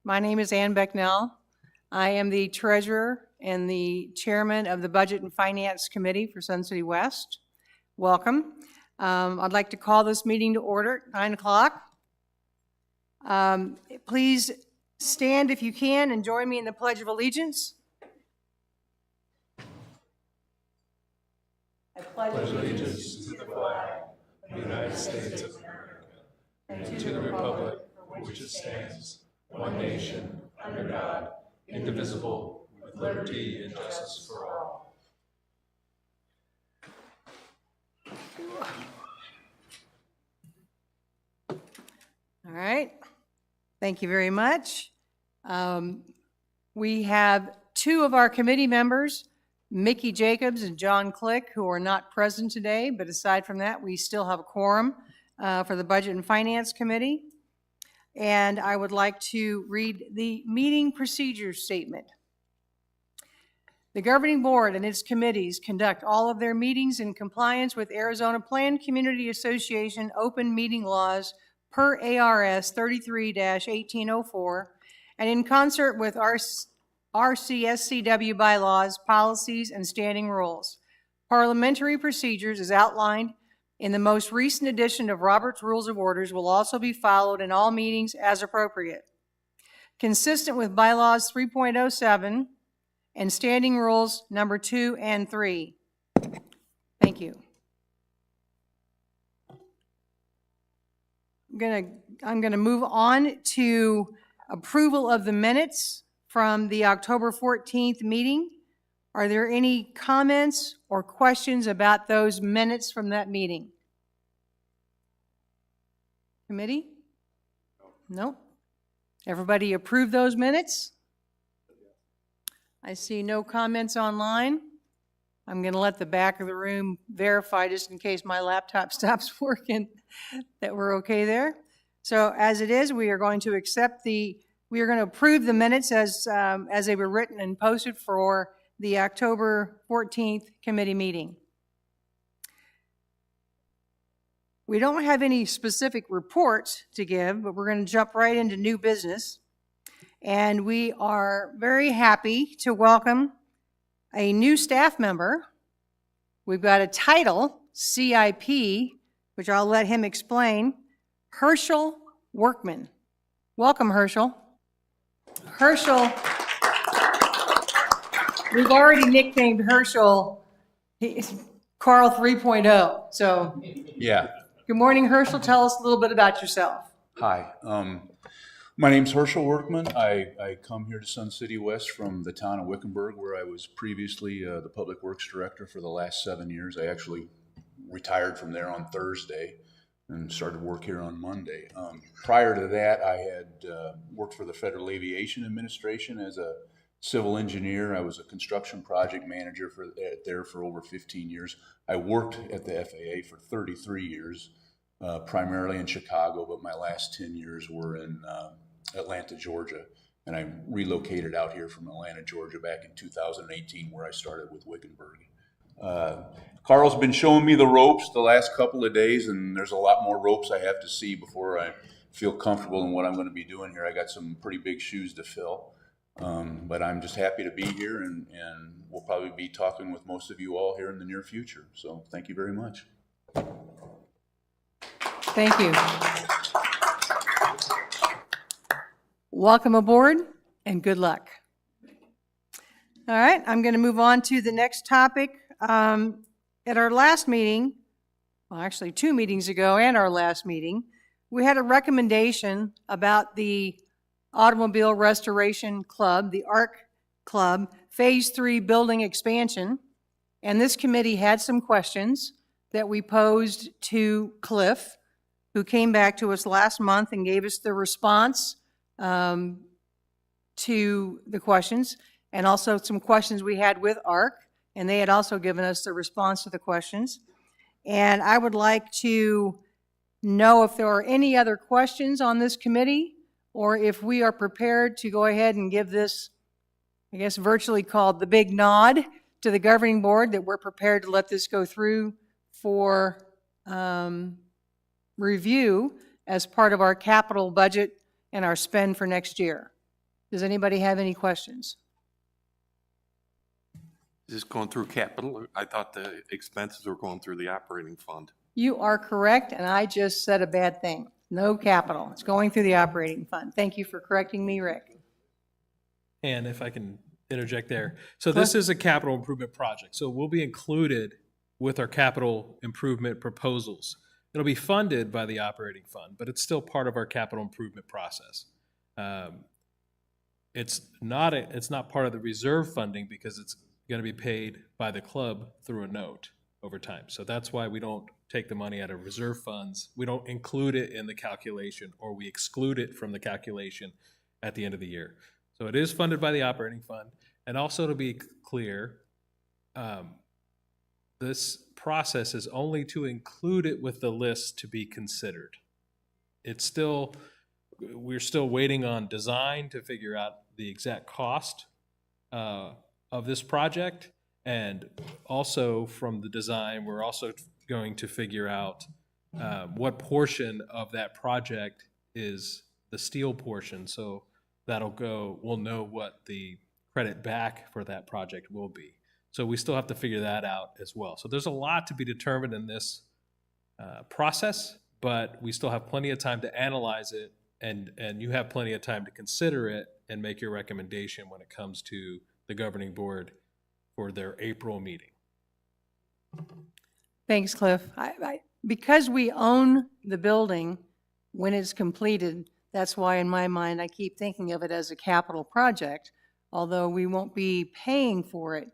My name is Ann Becknell. I am the treasurer and the chairman of the Budget and Finance Committee for Sun City West. Welcome. I'd like to call this meeting to order at 9 o'clock. Please stand if you can and join me in the Pledge of Allegiance. I pledge allegiance to the flag of the United States of America and to the republic for which it stands, one nation, under God, indivisible, with liberty and justice for all. All right. Thank you very much. We have two of our committee members, Mickey Jacobs and John Click, who are not present today, but aside from that, we still have a quorum for the Budget and Finance Committee. And I would like to read the meeting procedure statement. The governing board and its committees conduct all of their meetings in compliance with Arizona Planned Community Association open meeting laws per ARS 33-1804 and in concert with RCSCW bylaws, policies, and standing rules. Parliamentary procedures as outlined in the most recent edition of Robert's Rules of Orders will also be followed in all meetings as appropriate. Consistent with bylaws 3.07 and standing rules number 2 and 3. Thank you. I'm gonna move on to approval of the minutes from the October 14th meeting. Are there any comments or questions about those minutes from that meeting? Committee? No. Everybody approved those minutes? I see no comments online. I'm going to let the back of the room verify just in case my laptop stops working that we're okay there. So as it is, we are going to approve the minutes as they were written and posted for the October 14th committee meeting. We don't have any specific reports to give, but we're going to jump right into new business. And we are very happy to welcome a new staff member. We've got a title, CIP, which I'll let him explain, Herschel Workman. Welcome, Herschel. Herschel, we've already nicknamed Herschel Carl 3.0. So, Yeah. Good morning, Herschel. Tell us a little bit about yourself. Hi. My name's Herschel Workman. I come here to Sun City West from the town of Wickenburg, where I was previously the Public Works Director for the last 7 years. I actually retired from there on Thursday and started work here on Monday. Prior to that, I had worked for the Federal Aviation Administration as a civil engineer. I was a construction project manager there for over 15 years. I worked at the FAA for 33 years, primarily in Chicago, but my last 10 years were in Atlanta, Georgia. And I relocated out here from Atlanta, Georgia back in 2018, where I started with Wickenburg. Carl's been showing me the ropes the last couple of days, and there's a lot more ropes I have to see before I feel comfortable in what I'm going to be doing here. I got some pretty big shoes to fill. But I'm just happy to be here, and we'll probably be talking with most of you all here in the near future. So thank you very much. Thank you. Welcome aboard and good luck. All right, I'm going to move on to the next topic. At our last meeting, well, actually 2 meetings ago and our last meeting, we had a recommendation about the Automobile Restoration Club, the ARC Club, Phase 3 building expansion. And this committee had some questions that we posed to Cliff, who came back to us last month and gave us the response to the questions, and also some questions we had with ARC, and they had also given us the response to the questions. And I would like to know if there are any other questions on this committee, or if we are prepared to go ahead and give this, I guess virtually called the big nod to the governing board, that we're prepared to let this go through for review as part of our capital budget and our spend for next year. Does anybody have any questions? Is this going through capital? I thought the expenses were going through the operating fund. You are correct, and I just said a bad thing. No capital. It's going through the operating fund. Thank you for correcting me, Rick. And if I can interject there. So this is a capital improvement project. So we'll be included with our capital improvement proposals. It'll be funded by the operating fund, but it's still part of our capital improvement process. It's not part of the reserve funding because it's going to be paid by the club through a note over time. So that's why we don't take the money out of reserve funds. We don't include it in the calculation, or we exclude it from the calculation at the end of the year. So it is funded by the operating fund. And also, to be clear, this process is only to include it with the list to be considered. We're still waiting on design to figure out the exact cost of this project. And also from the design, we're also going to figure out what portion of that project is the steel portion. So we'll know what the credit back for that project will be. So we still have to figure that out as well. So there's a lot to be determined in this process, but we still have plenty of time to analyze it, and you have plenty of time to consider it and make your recommendation when it comes to the governing board for their April meeting. Thanks, Cliff. Because we own the building when it's completed, that's why in my mind I keep thinking of it as a capital project, although we won't be paying for it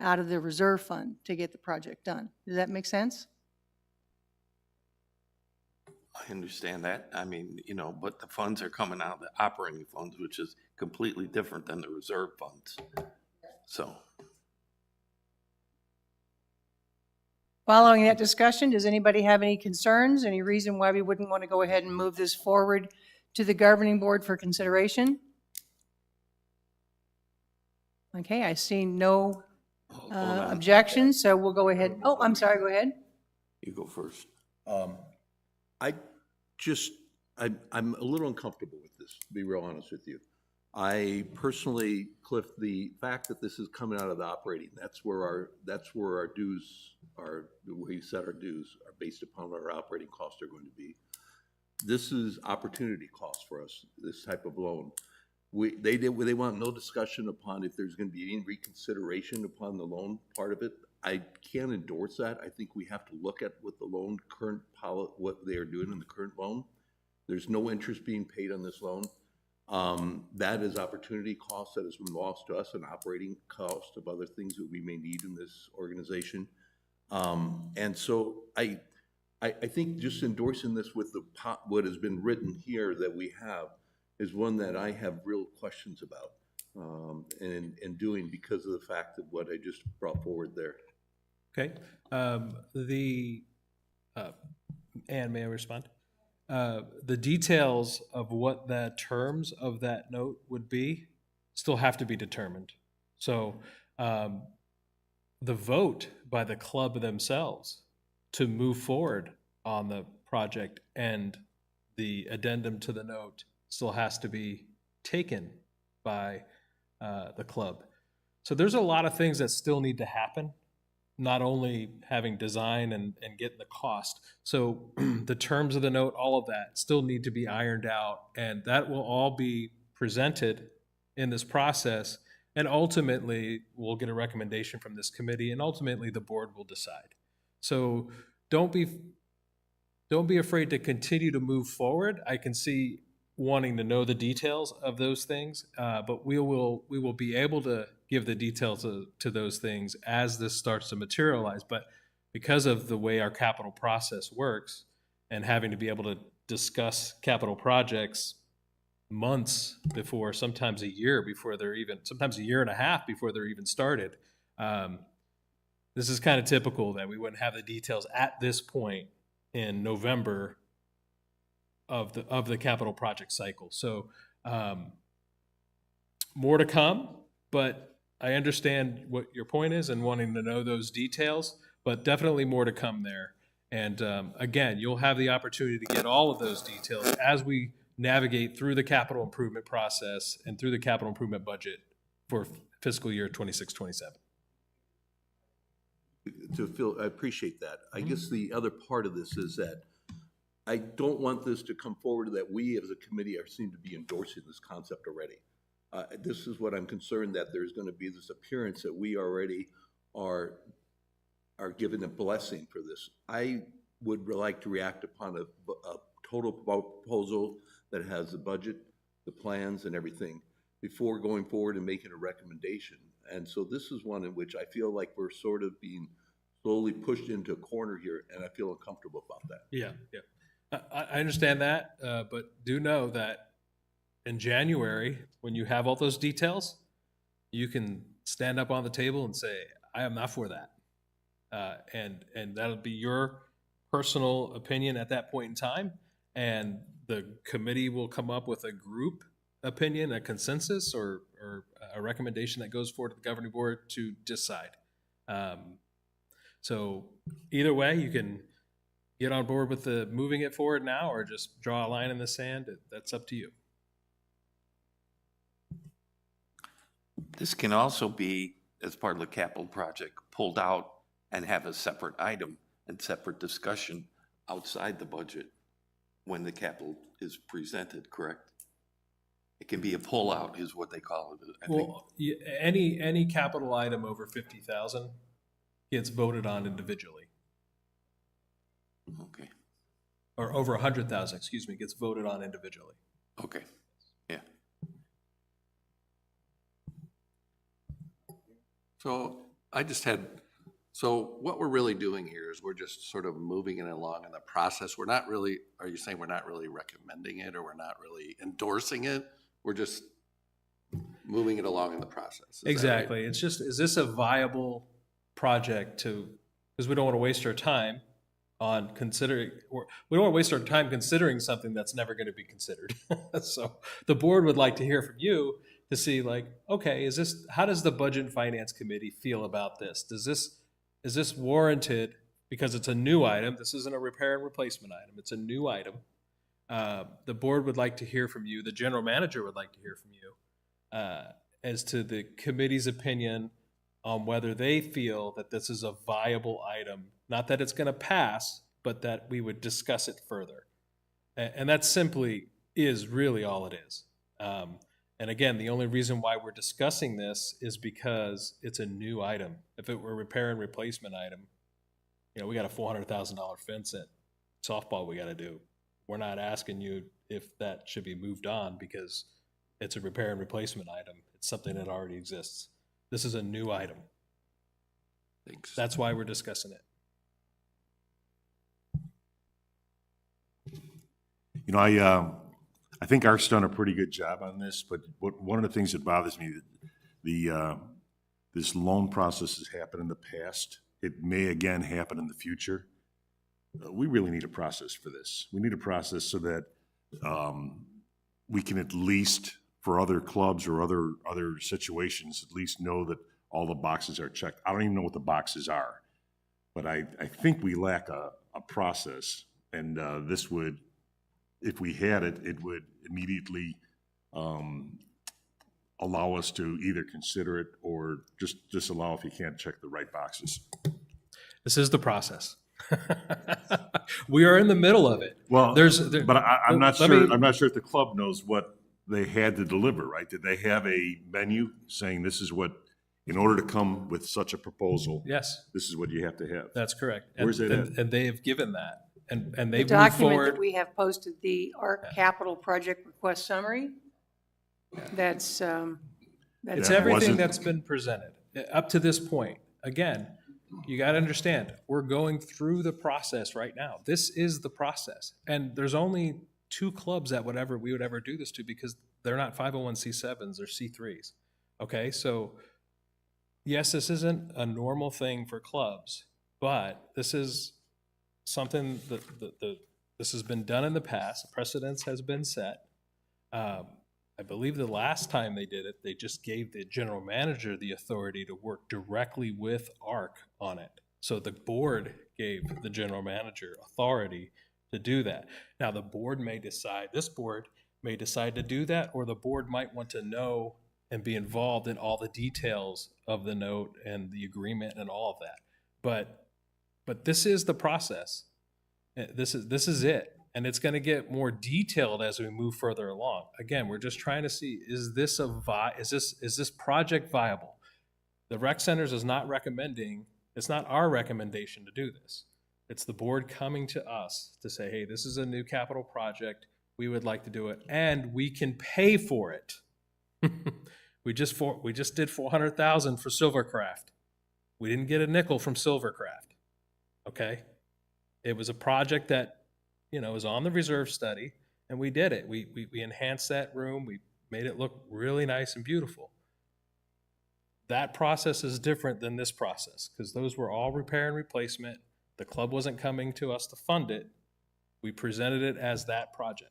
out of the reserve fund to get the project done. Does that make sense? I understand that. I mean, but the funds are coming out of the operating funds, which is completely different than the reserve funds. So. Following that discussion, does anybody have any concerns, any reason why we wouldn't want to go ahead and move this forward to the governing board for consideration? Okay, I see no objections, so we'll go ahead. Oh, I'm sorry, go ahead. You go first. I'm a little uncomfortable with this, to be real honest with you. I personally, Cliff, the fact that this is coming out of the operating, that's where our dues are, the way you set our dues are based upon what our operating costs are going to be. This is opportunity cost for us, this type of loan. They want no discussion upon if there's going to be any reconsideration upon the loan part of it. I can't endorse that. I think we have to look at what the loan what they are doing in the current loan. There's no interest being paid on this loan. That is opportunity cost that has been lost to us, and operating cost of other things that we may need in this organization. And so I think just endorsing this with what has been written here that we have is one that I have real questions about and doing because of the fact of what I just brought forward there. Okay. Ann, may I respond? The details of what the terms of that note would be still have to be determined. So the vote by the club themselves to move forward on the project and the addendum to the note still has to be taken by the club. So there's a lot of things that still need to happen, not only having design and getting the cost. So the terms of the note, all of that still need to be ironed out, and that will all be presented in this process. And ultimately, we'll get a recommendation from this committee, and ultimately the board will decide. So don't be afraid to continue to move forward. I can see wanting to know the details of those things, but we will be able to give the details to those things as this starts to materialize. But because of the way our capital process works and having to be able to discuss capital projects months before, sometimes a year before sometimes a year and a half before they're even started, this is kind of typical that we wouldn't have the details at this point in November of the capital project cycle. So more to come, but I understand what your point is and wanting to know those details, but definitely more to come there. And again, you'll have the opportunity to get all of those details as we navigate through the capital improvement process and through the capital improvement budget for fiscal year 26, 27. I appreciate that. I guess the other part of this is that I don't want this to come forward that we as a committee seem to be endorsing this concept already. This is what I'm concerned, that there's going to be this appearance that we already are given a blessing for this. I would like to react upon a total proposal that has the budget, the plans, and everything before going forward and making a recommendation. And so this is one in which I feel like we're sort of being slowly pushed into a corner here, and I feel uncomfortable about that. Yeah. I understand that, but do know that in January, when you have all those details, you can stand up on the table and say, I am not for that. And that'll be your personal opinion at that point in time. And the committee will come up with a group opinion, a consensus, or a recommendation that goes forward to the governing board to decide. So either way, you can get on board with the moving it forward now or just draw a line in the sand. That's up to you. This can also be, as part of the capital project, pulled out and have a separate item and separate discussion outside the budget when the capital is presented, correct? It can be a pullout is what they call it, I think. Well, any capital item over 50,000 gets voted on individually, Okay, or over 100,000, excuse me, gets voted on individually. okay, yeah. So I just had, so what we're really doing here is we're just sort of moving it along in the process. We're not really, are you saying we're not really recommending it or we're not really endorsing it? We're just moving it along in the process. Is that right? Exactly. It's just, is this a viable project to, because we don't want to waste our time on considering, or we don't want to waste our time considering something that's never going to be considered. So the board would like to hear from you to see like, okay, is this, how does the Budget and Finance Committee feel about this? Is this warranted because it's a new item? This isn't a repair and replacement item. It's a new item. The board would like to hear from you. The general manager would like to hear from you as to the committee's opinion on whether they feel that this is a viable item. Not that it's going to pass, but that we would discuss it further. And that simply is really all it is. And again, the only reason why we're discussing this is because it's a new item. If it were a repair and replacement item, you know, we got a $400,000 fence at softball we got to do. We're not asking you if that should be moved on because it's a repair and replacement item. It's something that already exists. This is a new item. Thanks. That's why we're discussing it. You know, I think ARC's done a pretty good job on this, but one of the things that bothers me, this loan process has happened in the past. It may again happen in the future. We really need a process for this. We need a process so that we can at least, for other clubs or other situations, at least know that all the boxes are checked. I don't even know what the boxes are, but I think we lack a process, and this would, if we had it, it would immediately allow us to either consider it or just disallow if you can't check the right boxes. This is the process. We are in the middle of it. Well, There- but I'm not let sure. me- I'm not sure if the club knows what they had to deliver. Right? Did they have a menu saying this is what, in order to come with such a proposal, Yes, this is what you have to have? that's correct. Where's it at? And they have given that, and The they've moved document that forward. we have posted, the ARC Capital Project Request Summary, that's, It's Yeah, it everything wasn't- that's been presented up to this point. Again, you got to understand, we're going through the process right now. This is the process. And there's only 2 clubs that we would ever do this to because they're not 501c7s or C3s. Okay, so yes, this isn't a normal thing for clubs, but this is something that this has been done in the past. Precedence has been set. I believe the last time they did it, they just gave the general manager the authority to work directly with ARC on it. So the board gave the general manager authority to do that. Now, the board may decide, this board may decide to do that, or the board might want to know and be involved in all the details of the note and the agreement and all of that. But this is the process. This is it. And it's going to get more detailed as we move further along. Again, we're just trying to see, is this project viable? The rec centers is not recommending, it's not our recommendation to do this. It's the board coming to us to say, hey, this is a new capital project. We would like to do it, and we can pay for it. We just did $400,000 for Silvercraft. We didn't get a nickel from Silvercraft. Okay, it was a project that, you know, was on the reserve study, and we did it. We enhanced that room. We made it look really nice and beautiful. That process is different than this process because those were all repair and replacement. The club wasn't coming to us to fund it. We presented it as that project.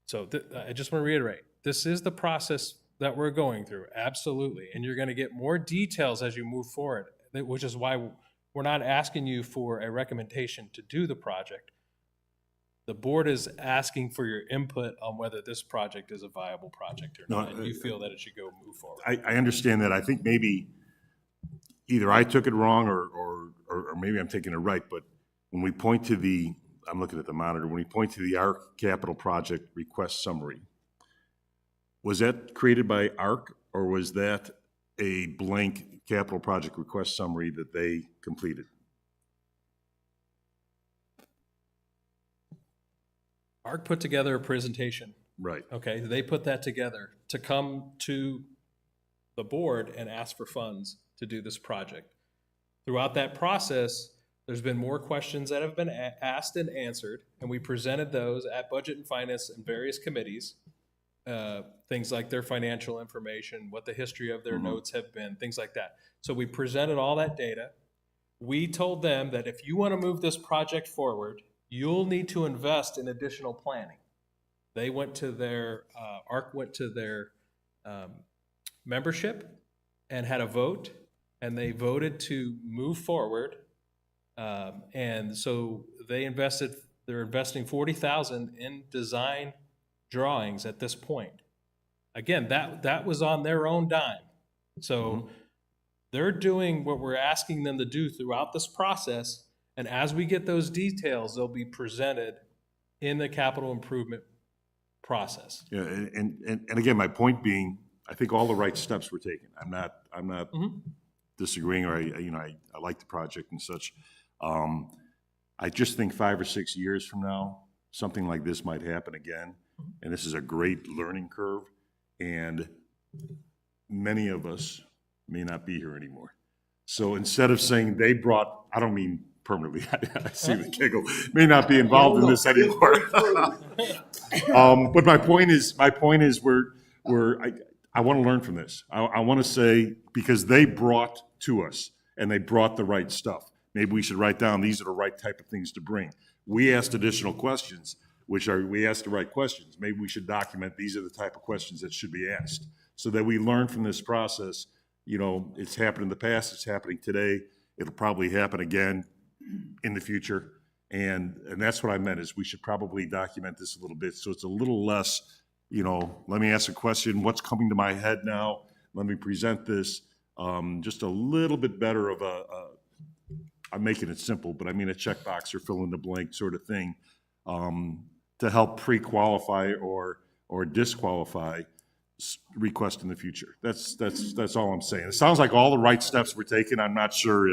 So I just want to reiterate, this is the process that we're going through, absolutely. And you're going to get more details as you move forward, which is why we're not asking you for a recommendation to do the project. The board is asking for your input on whether this project is a viable project or not, and you feel that it should go move forward. I understand that. I think maybe either I took it wrong or maybe I'm taking it right, but when we point to the, I'm looking at the monitor, when we point to the ARC capital project request summary, was that created by ARC or was that a blank capital project request summary that they completed? ARC put together a presentation. Right. Okay, they put that together to come to the board and ask for funds to do this project. Throughout that process, there's been more questions that have been asked and answered, and we presented those at Budget and Finance and various committees. Things like their financial information, what the history of their notes have been, things like that. So we presented all that data. We told them that if you want to move this project forward, you'll need to invest in additional planning. They went to their, ARC went to their membership and had a vote, and they voted to move forward. And so they're investing $40,000 in design drawings at this point. Again, that was on their own dime. So they're doing what we're asking them to do throughout this process. And as we get those details, they'll be presented in the capital improvement process. Yeah, and again, my point being, I think all the right steps were taken. I'm not disagreeing, or I like the project and such. I just think 5 or 6 years from now, something like this might happen again. And this is a great learning curve. And many of us may not be here anymore. So instead of saying they brought, I don't mean permanently, I see the giggle, may not be involved in this anymore. But my point is I want to learn from this. I want to say, because they brought to us and they brought the right stuff. Maybe we should write down, these are the right type of things to bring. We asked additional questions, we asked the right questions. Maybe we should document, these are the type of questions that should be asked, so that we learn from this process. You know, it's happened in the past, it's happening today, it'll probably happen again in the future. And that's what I meant, is we should probably document this a little bit, so it's a little less, you know, let me ask a question, what's coming to my head now, let me present this, just a little bit better of I'm making it simple, but I mean a checkbox or fill in the blank sort of thing, to help pre-qualify or disqualify request in the future. That's all I'm saying. It sounds like all the right steps were taken. I'm not sure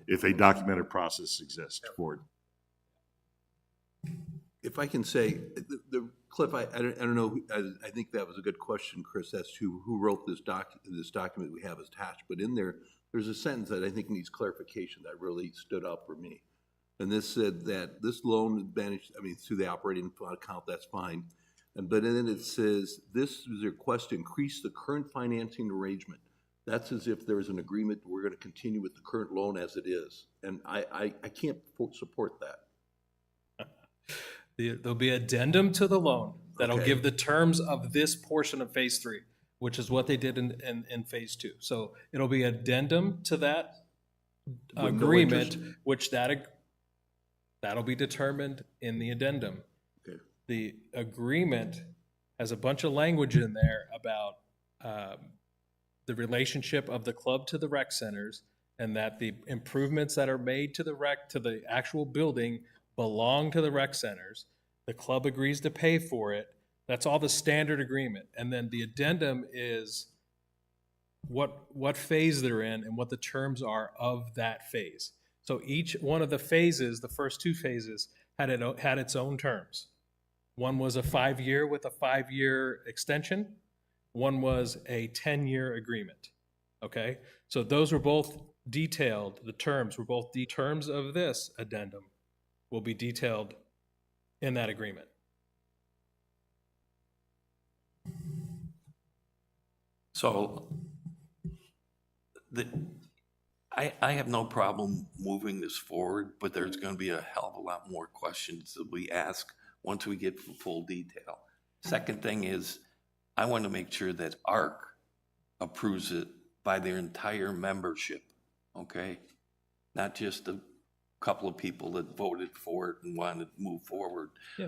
if a documented process exists for it. If I can say, Cliff, I don't know, I think that was a good question, Chris, as to who wrote this document we have attached, but in there's a sentence that I think needs clarification that really stood out for me. And this said that this loan managed, through the operating account, that's fine. But then it says, this is a request to increase the current financing arrangement. That's as if there's an agreement, we're going to continue with the current loan as it is. And I can't support that. There'll be addendum to the loan that'll Okay. give the terms of this portion of phase 3, which is what they did in phase 2. So it'll be addendum to that no agreement, interest. which that'll be determined in the addendum. Okay. The agreement has a bunch of language in there about the relationship of the club to the rec centers, and that the improvements that are made to the actual building belong to the rec centers. The club agrees to pay for it. That's all the standard agreement. And then the addendum is what phase they're in and what the terms are of that phase. So each one of the phases, the first 2 phases, had its own terms. One was a 5-year with a 5-year extension. One was a 10-year agreement. Okay? So those were both detailed. The terms were both the terms of this addendum will be detailed in that agreement. So I have no problem moving this forward, but there's going to be a hell of a lot more questions that we ask once we get full detail. Second thing is, I want to make sure that ARC approves it by their entire membership, okay? Not just a couple of people that voted for it and wanted to move forward. Yeah.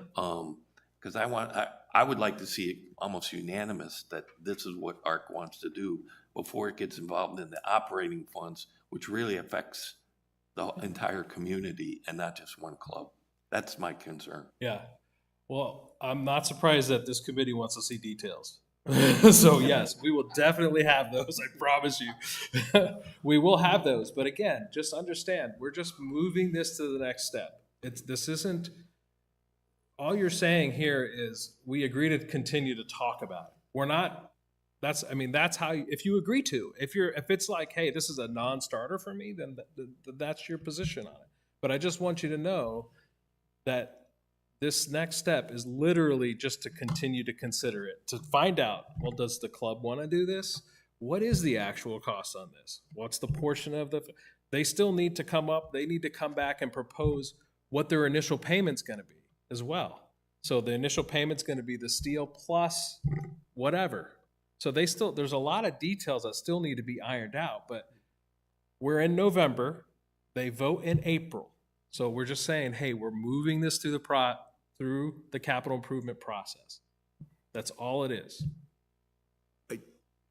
Because I would like to see it almost unanimous that this is what ARC wants to do before it gets involved in the operating funds, which really affects the entire community and not just one club. That's my concern. Yeah. Well, I'm not surprised that this committee wants to see details. So yes, we will definitely have those, I promise you. We will have those. But again, just understand, we're just moving this to the next step. This isn't, all you're saying here is we agree to continue to talk about it. We're not, that's how, if you agree to, if it's like, hey, this is a non-starter for me, then that's your position on it. But I just want you to know that this next step is literally just to continue to consider it, to find out, well, does the club want to do this? What is the actual cost on this? What's the portion of they still need to they need to come back and propose what their initial payment's going to be as well. So the initial payment's going to be the steel plus whatever. So there's a lot of details that still need to be ironed out, but we're in November, they vote in April. So we're just saying, hey, we're moving this through the capital improvement process. That's all it is.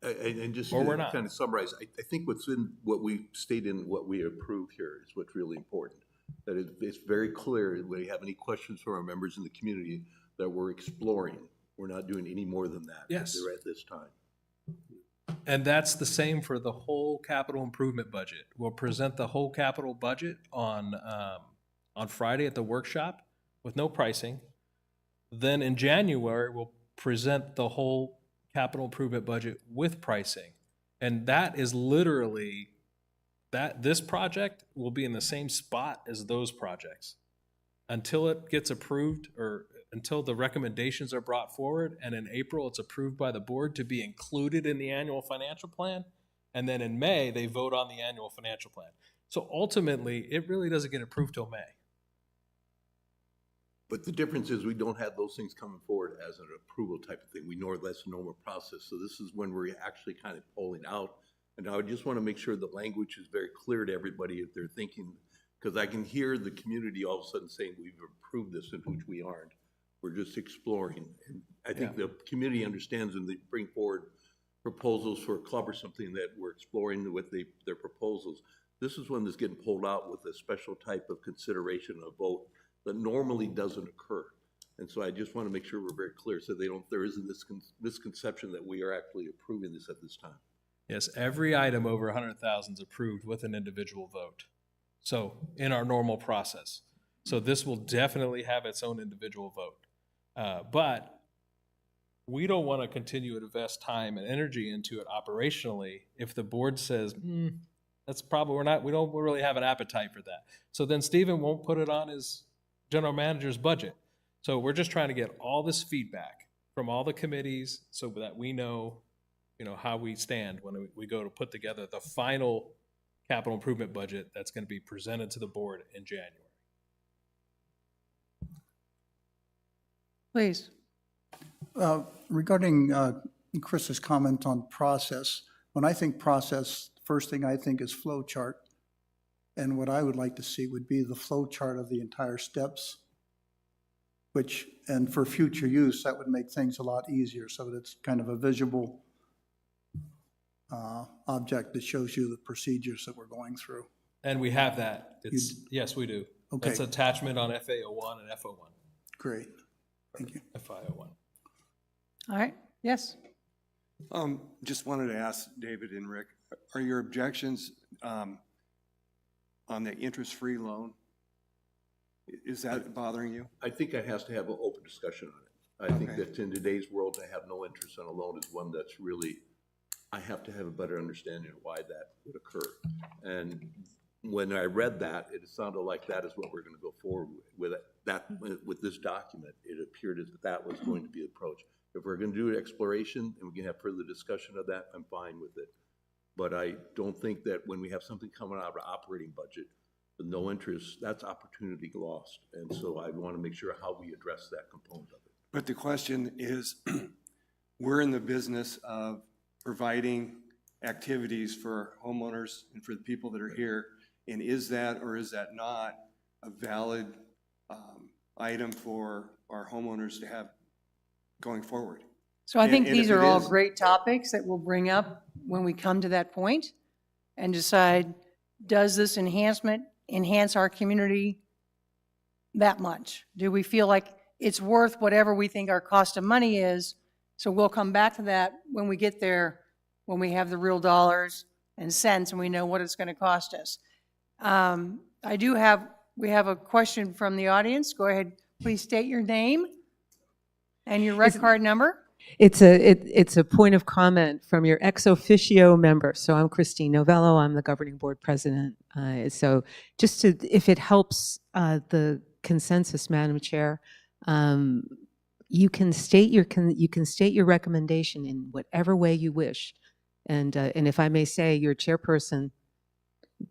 And just Or to we're not. kind of summarize, I think what's in what we state in what we approve here is what's really important. That it's very clear, when we have any questions from our members in the community, that we're exploring. We're not doing any more than that. Yes. At this time. And that's the same for the whole capital improvement budget. We'll present the whole capital budget on Friday at the workshop with no pricing. Then in January, we'll present the whole capital improvement budget with pricing. And that is literally, this project will be in the same spot as those projects until it gets approved, or until the recommendations are brought forward, and in April it's approved by the board to be included in the annual financial plan, and then in May they vote on the annual financial plan. So ultimately, it really doesn't get approved till May. But the difference is we don't have those things coming forward as an approval type of thing. We know that's a normal process. So this is when we're actually kind of polling out. And I would just want to make sure the language is very clear to everybody if they're thinking, because I can hear the community all of a sudden saying we've approved this, in which we aren't. We're just exploring. And I think the community understands when they bring forward proposals for a club or something that we're exploring with their proposals. This is when this getting pulled out with a special type of consideration of vote that normally doesn't occur. And so I just want to make sure we're very clear so there isn't this misconception that we are actually approving this at this time. Yes, every item over 100,000 is approved with an individual vote. So in our normal process. So this will definitely have its own individual vote. But we don't want to continue to invest time and energy into it operationally if the board says, that's probably, we don't really have an appetite for that. So then Stephen won't put it on his general manager's budget. So we're just trying to get all this feedback from all the committees so that we know, how we stand when we go to put together the final capital improvement budget that's going to be presented to the board in January. Please. Regarding Chris's comment on process, when I think process, first thing I think is flow chart. And what I would like to see would be the flow chart of the entire steps, which And for future use, that would make things a lot easier, so that it's kind of a visible object that shows you the procedures that we're going through. And we have that. Yes, we do. Okay. That's attachment on FA01 and FO1, Great, thank you. FI01. All right, yes. Just wanted to ask David and Rick, are your objections on the interest-free loan? Is that bothering you? I think it has to have an open discussion on it. I think Okay. that in today's world, to have no interest on a loan is one that's really, I have to have a better understanding of why that would occur. And when I read that, it sounded like that is what we're gonna go forward with. With this document, it appeared as if that was going to be the approach. If we're gonna do exploration and we can have further discussion of that, I'm fine with it. But I don't think that when we have something coming out of our operating budget with no interest, that's opportunity lost. And so I want to make sure how we address that component of it. But the question is, we're in the business of providing activities for homeowners and for the people that are here. And is that or is that not a valid item for our homeowners to have going forward? So I think And these if are it all is- great topics that we'll bring up when we come to that point and decide, does this enhance our community that much? Do we feel like it's worth whatever we think our cost of money is? So we'll come back to that when we get there, when we have the real dollars and cents and we know what it's going to cost us. We have a question from the audience. Go ahead, please state your name and your rec card number. It's a point of comment from your ex officio member. So I'm Christine Novello. I'm the governing board president. So just to, if it helps the consensus, Madam Chair, you can state your recommendation in whatever way you wish. And if I may say, your chairperson,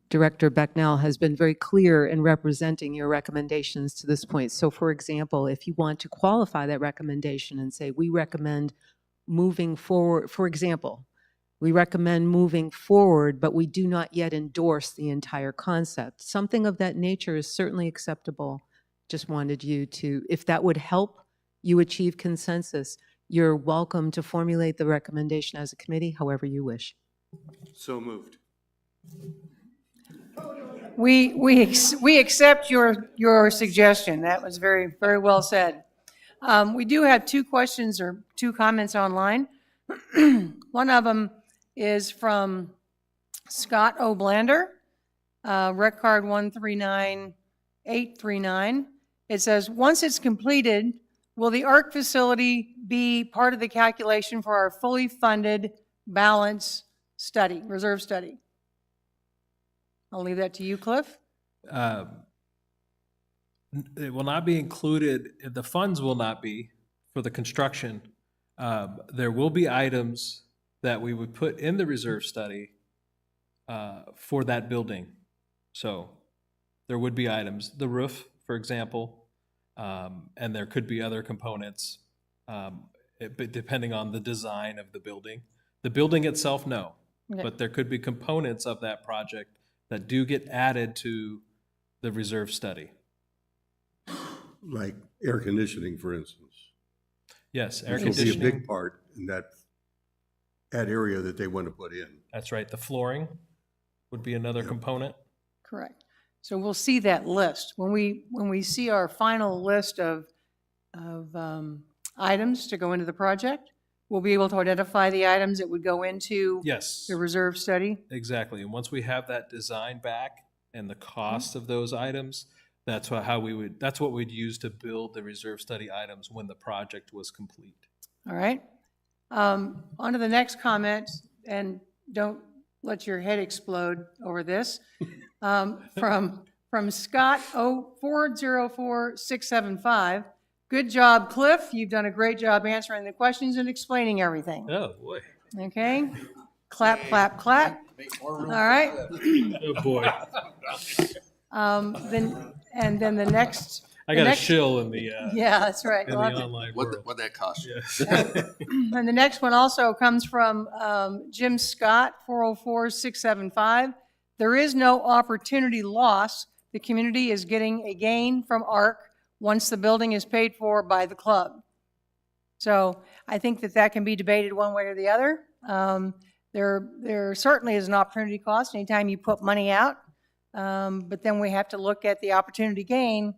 Director Becknell, has been very clear in representing your recommendations to this point. So for example, if you want to qualify that recommendation and say, we recommend moving forward, for example, we recommend moving forward, but we do not yet endorse the entire concept. Something of that nature is certainly acceptable. Just wanted you to, if that would help you achieve consensus, you're welcome to formulate the recommendation as a committee, however you wish. So moved. We accept your suggestion. That was very, very well said. We do have two questions or two comments online. One of them is from Scott O'Blander, rec card 139839. It says, once it's completed, will the ARC facility be part of the calculation for our fully funded balance study, reserve study? I'll leave that to you, Cliff. It will not be included, the funds will not be for the construction. There will be items that we would put in the reserve study for that building. So there would be items, the roof, for example, and there could be other components, depending on the design of the building. The building itself, no, Okay. but there could be components of that project that do get added to the reserve study. Like air conditioning, for instance. Yes, air Which will be a conditioning, big part in that area that they want to put in. that's right. The flooring would be another component. Correct. So we'll see that list. When we see our final list of items to go into the project, we'll be able to identify the items that would go into Yes, the reserve study. exactly. And once we have that design back and the cost of those items, that's what we'd use to build the reserve study items when the project was complete. All right. On to the next comment, and don't let your head explode over this. From Scott 404-675. Good job, Cliff. You've done a great job answering the questions and explaining everything. Oh, boy. Okay? Clap, clap, clap. All right. Oh, boy. Then the next. I the got a next- shill in the Yeah, that's right. in the We'll have to- online What'd world. that cost you? Yes. And the next one also comes from Jim Scott, 404-675. There is no opportunity loss. The community is getting a gain from ARC once the building is paid for by the club. So I think that that can be debated one way or the other. There certainly is an opportunity cost anytime you put money out, but then we have to look at the opportunity gain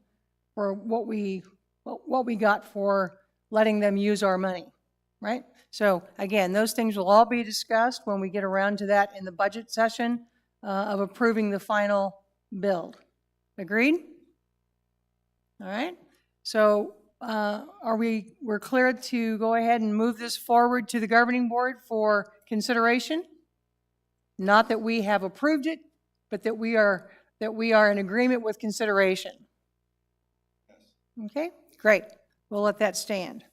for what we got for letting them use our money, right? So again, those things will all be discussed when we get around to that in the budget session of approving the final build. Agreed? All right. So we're clear to go ahead and move this forward to the governing board for consideration? Not that we have approved it, but that we are in agreement with consideration. Okay, great. We'll let that stand.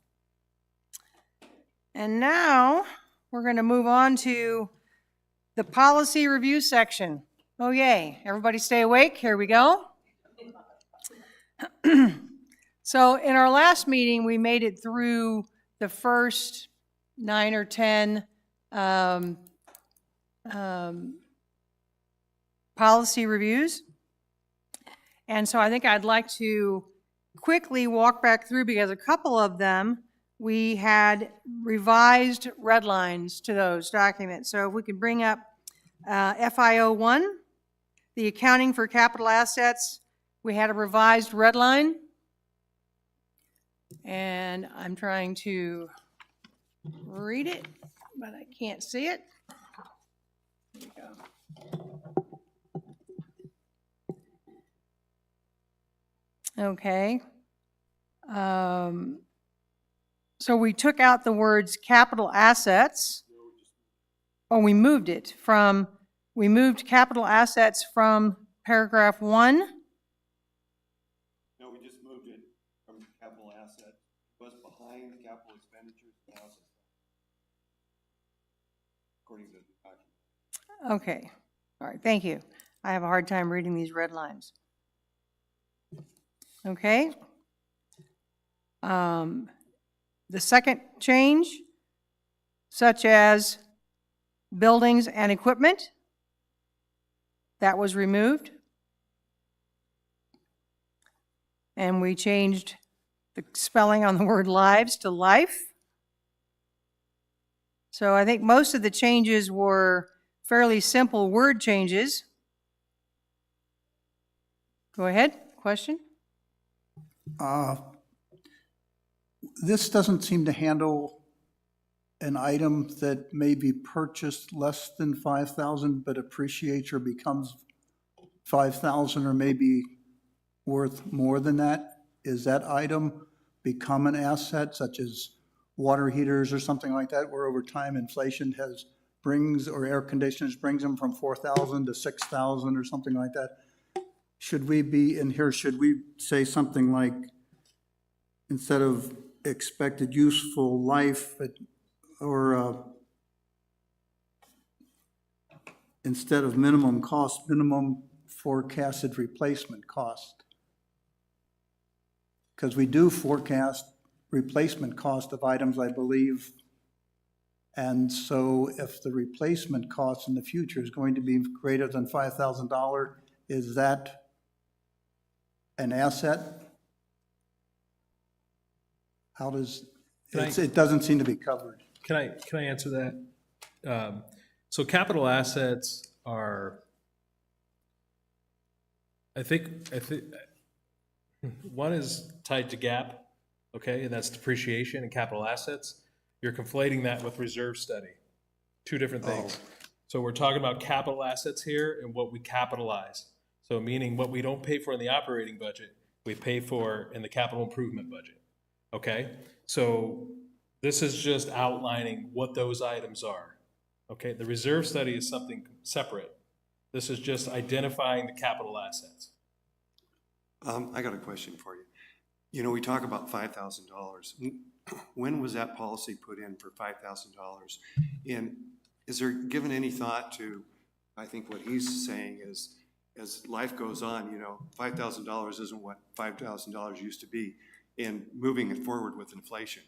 And now we're going to move on to the policy review section. Oh, yay. Everybody stay awake. Here we go. So in our last meeting, we made it through the first 9 or 10 policy reviews. And so I think I'd like to quickly walk back through, because a couple of them, we had revised red lines to those documents. So if we could bring up FIO 1, the accounting for capital assets, we had a revised red line. And I'm trying to read it, but I can't see it. Here we go. Okay. So we took out the words capital assets, or we moved capital assets from paragraph 1. No, we just moved it from capital asset. It was behind capital expenditures now, according to the document. Okay. All right. Thank you. I have a hard time reading these red lines. Okay. The second change, such as buildings and equipment, that was removed. And we changed the spelling on the word lives to life. So I think most of the changes were fairly simple word changes. Go ahead, question? This doesn't seem to handle an item that may be purchased less than 5,000 but appreciates or becomes 5,000 or maybe worth more than that. Is that item become an asset, such as water heaters or something like that, where over time inflation brings, or air conditioners brings them from 4,000 to 6,000 or something like that? Should we be in here, should we say something like, instead of expected useful life, or instead of minimum cost, minimum forecasted replacement cost? Because we do forecast replacement cost of items, I believe. And so if the replacement cost in the future is going to be greater than $5,000, is that an asset? How does, it doesn't seem to be covered. Can I answer that? So capital assets are, I think one is tied to GAAP, okay, and that's depreciation and capital assets. You're conflating that with reserve study, two different things. So we're talking about capital assets here and what we capitalize. So meaning what we don't pay for in the operating budget, we pay for in the capital improvement budget. Okay, so this is just outlining what those items are. Okay, the reserve study is something separate. This is just identifying the capital assets. I got a question for you. You know, we talk about $5,000. When was that policy put in for $5,000? And is there given any thought to, I think what he's saying is, as life goes on, you know, $5,000 isn't what $5,000 used to be, and moving it forward with inflation.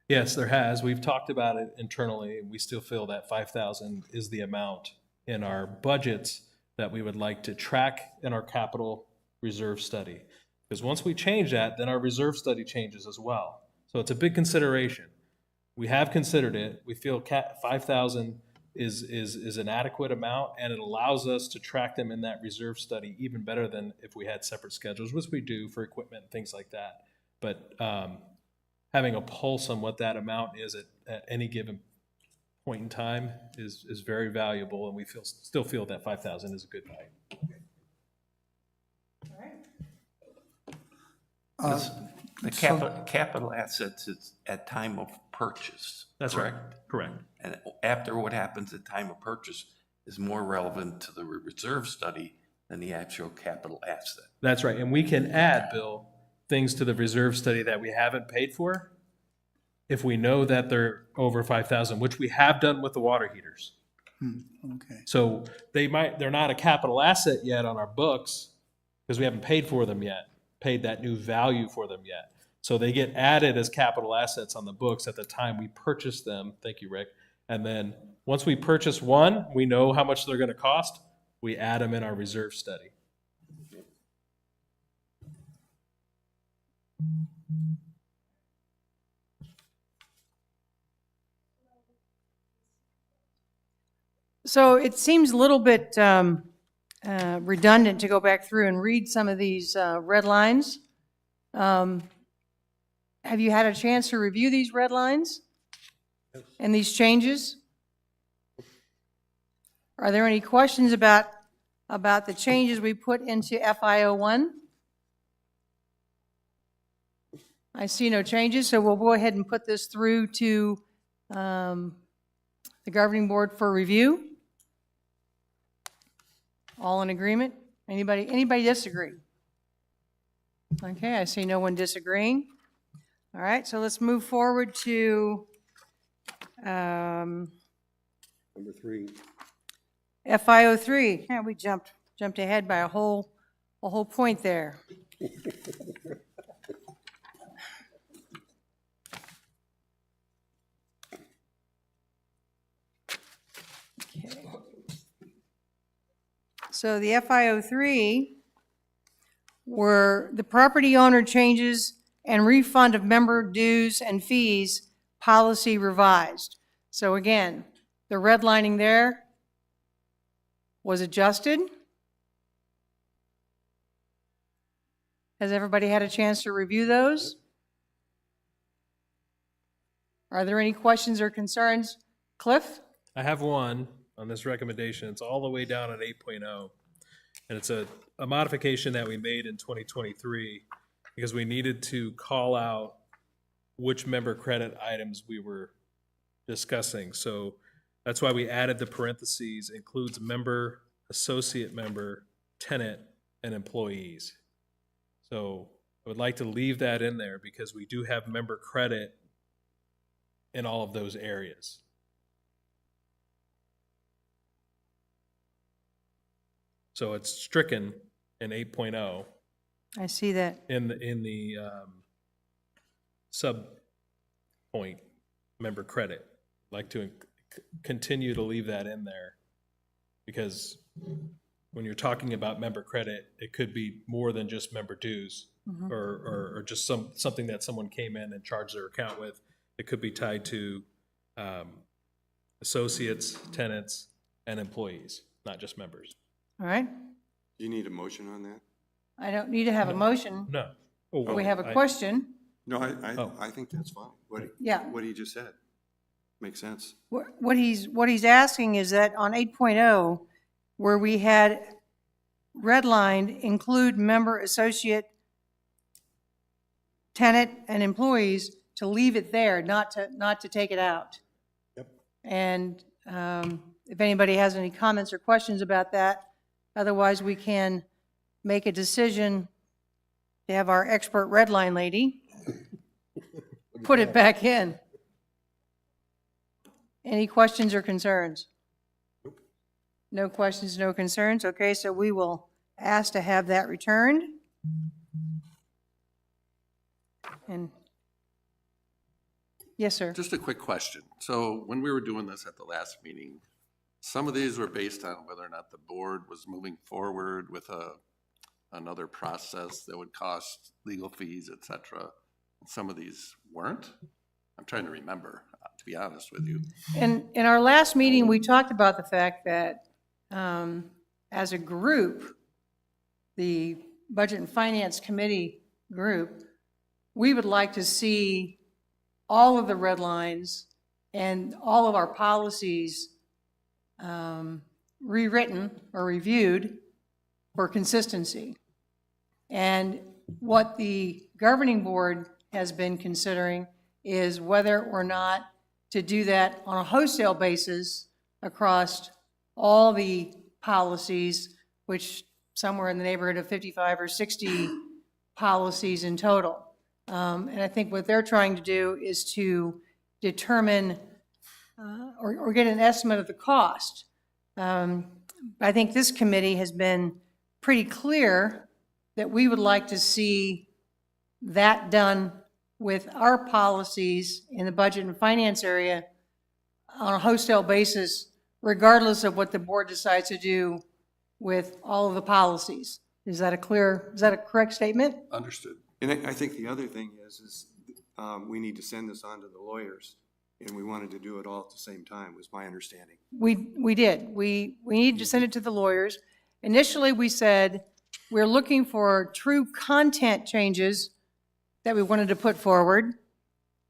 Yes, there has. We've talked about it internally, and we still feel that 5,000 is the amount in our budgets that we would like to track in our capital reserve study. Because once we change that, then our reserve study changes as well. So it's a big consideration. We have considered it. We feel 5,000 is an adequate amount, and it allows us to track them in that reserve study even better than if we had separate schedules, which we do for equipment and things like that. But having a pulse on what that amount is at any given point in time is very valuable, and we still feel that 5,000 is a good value. The capital assets is at time of purchase. That's correct? right. Correct. And after what happens at time of purchase is more relevant to the reserve study than the actual capital asset. That's right. And we can add, Bill, things to the reserve study that we haven't paid for if we know that they're over 5,000, which we have done with the water heaters. Okay. So they're not a capital asset yet on our books because we haven't paid for them yet, paid that new value for them yet. So they get added as capital assets on the books at the time we purchase them. Thank you, Rick. And then once we purchase one, we know how much they're going to cost. We add them in our reserve study. So it seems a little bit redundant to go back through and read some of these red lines. Have you had a chance to review these red lines and these changes? Are there any questions about the changes we put into FI01? I see no changes, so we'll go ahead and put this through to the governing board for review. All in agreement? Anybody disagree? Okay, I see no one disagreeing. All right, so let's move forward to Number 3. FI03. Yeah, we jumped ahead by a whole point there. Okay. So the FI03 were the property owner changes and refund of member dues and fees policy revised. So again, the redlining there was adjusted. Has everybody had a chance to review those? Are there any questions or concerns? Cliff? I have one on this recommendation. It's all the way down at 8.0. And it's a modification that we made in 2023 because we needed to call out which member credit items we were discussing. So that's why we added the parentheses, includes member, associate member, tenant, and employees. So I would like to leave that in there because we do have member credit in all of those areas. So it's stricken in 8.0 I see that. in the sub point member credit. I'd like to continue to leave that in there because when you're talking about member credit, it could be more than just member dues or just something that someone came in and charged their account with. It could be tied to associates, tenants, and employees, not just members. All right. Do you need a motion on that? I don't need to have a motion. No. We have a question. No, Oh. I think that's fine. Yeah. What he just said makes sense. What he's asking is that on 8.0, where we had redlined include member, associate, tenant, and employees, to leave it there, not to take it out. Yep. And if anybody has any comments or questions about that, otherwise we can make a decision to have our expert redline lady put it back in. Any questions or concerns? No questions, no concerns. Okay, so we will ask to have that returned. And yes, sir. Just a quick question. So when we were doing this at the last meeting, some of these were based on whether or not the board was moving forward with a another process that would cost legal fees, et cetera. Some of these weren't. I'm trying to remember, to be honest with you. And in our last meeting, we talked about the fact that as a group, the Budget and Finance Committee group, we would like to see all of the red lines and all of our policies rewritten or reviewed for consistency. And what the governing board has been considering is whether or not to do that on a wholesale basis across all the policies, which somewhere in the neighborhood of 55 or 60 policies in total. And I think what they're trying to do is to determine or get an estimate of the cost. I think this committee has been pretty clear that we would like to see that done with our policies in the budget and finance area on a wholesale basis, regardless of what the board decides to do with all of the policies. Is that a correct statement? Understood. And I think the other thing is we need to send this on to the lawyers, and we wanted to do it all at the same time, was my understanding. We did. We needed to send it to the lawyers. Initially, we said we're looking for true content changes that we wanted to put forward.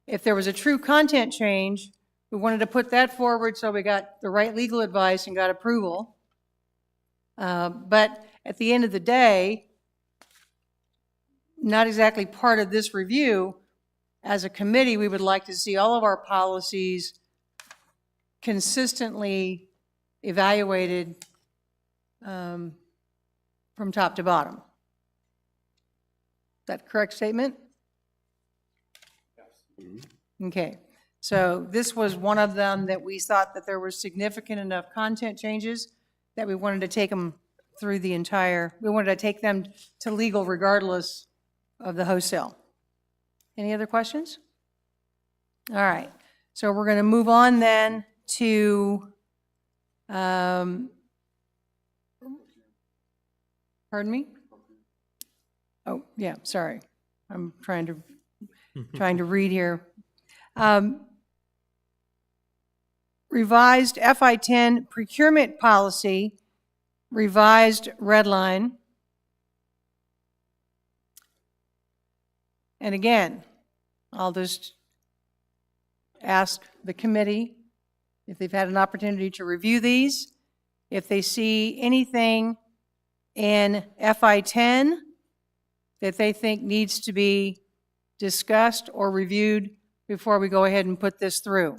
If there was a true content change, we wanted to put that forward so we got the right legal advice and got approval. But at the end of the day, not exactly part of this review, as a committee, we would like to see all of our policies consistently evaluated from top to bottom. Is that a correct statement? Okay, so this was one of them that we thought that there were significant enough content changes that we wanted to take them through the entire, we wanted to take them to legal regardless of the wholesale. Any other questions? All right, so we're going to move on then to, pardon me? Oh, yeah, sorry. I'm trying to read here. Revised FI10 procurement policy, revised red line. And again, I'll just ask the committee if they've had an opportunity to review these, if they see anything in FI10 that they think needs to be discussed or reviewed before we go ahead and put this through.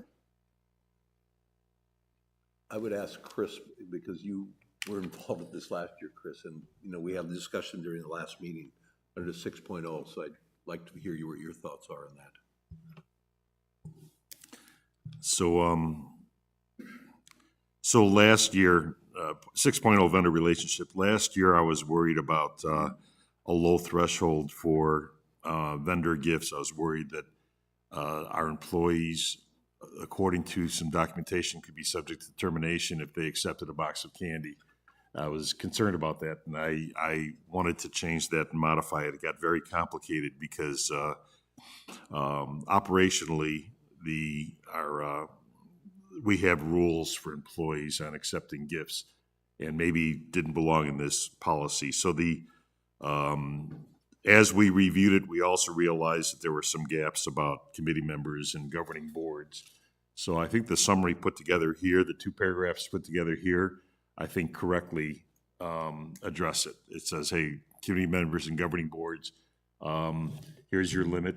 I would ask Chris, because you were involved with this last year, Chris, and, we had the discussion during the last meeting under 6.0, so I'd like to hear what your thoughts are on that. So last year, 6.0 vendor relationship, last year I was worried about a low threshold for vendor gifts. I was worried that our employees, according to some documentation, could be subject to termination if they accepted a box of candy. I was concerned about that, and I wanted to change that and modify it. It got very complicated because operationally, we have rules for employees on accepting gifts, and maybe didn't belong in this policy. So as we reviewed it, we also realized that there were some gaps about committee members and governing boards. So I think the summary put together here, the 2 paragraphs put together here, I think correctly address it. It says, hey, committee members and governing boards, here's your limit.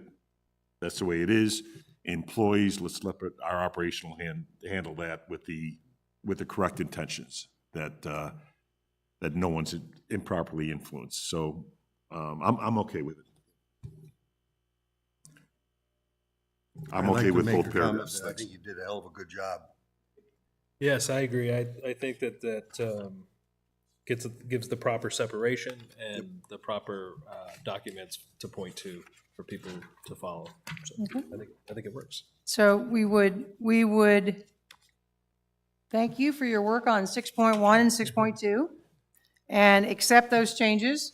That's the way it is. Employees, let's let our operational handle that with the correct intentions, that no one's improperly influenced. So I'm okay with it. I'm okay with both paragraphs. I think you did a hell of a good job. Yes, I agree. I think that gives the proper separation and the proper documents to point to for people to follow. So I think it works. So we would thank you for your work on 6.1 and 6.2 and accept those changes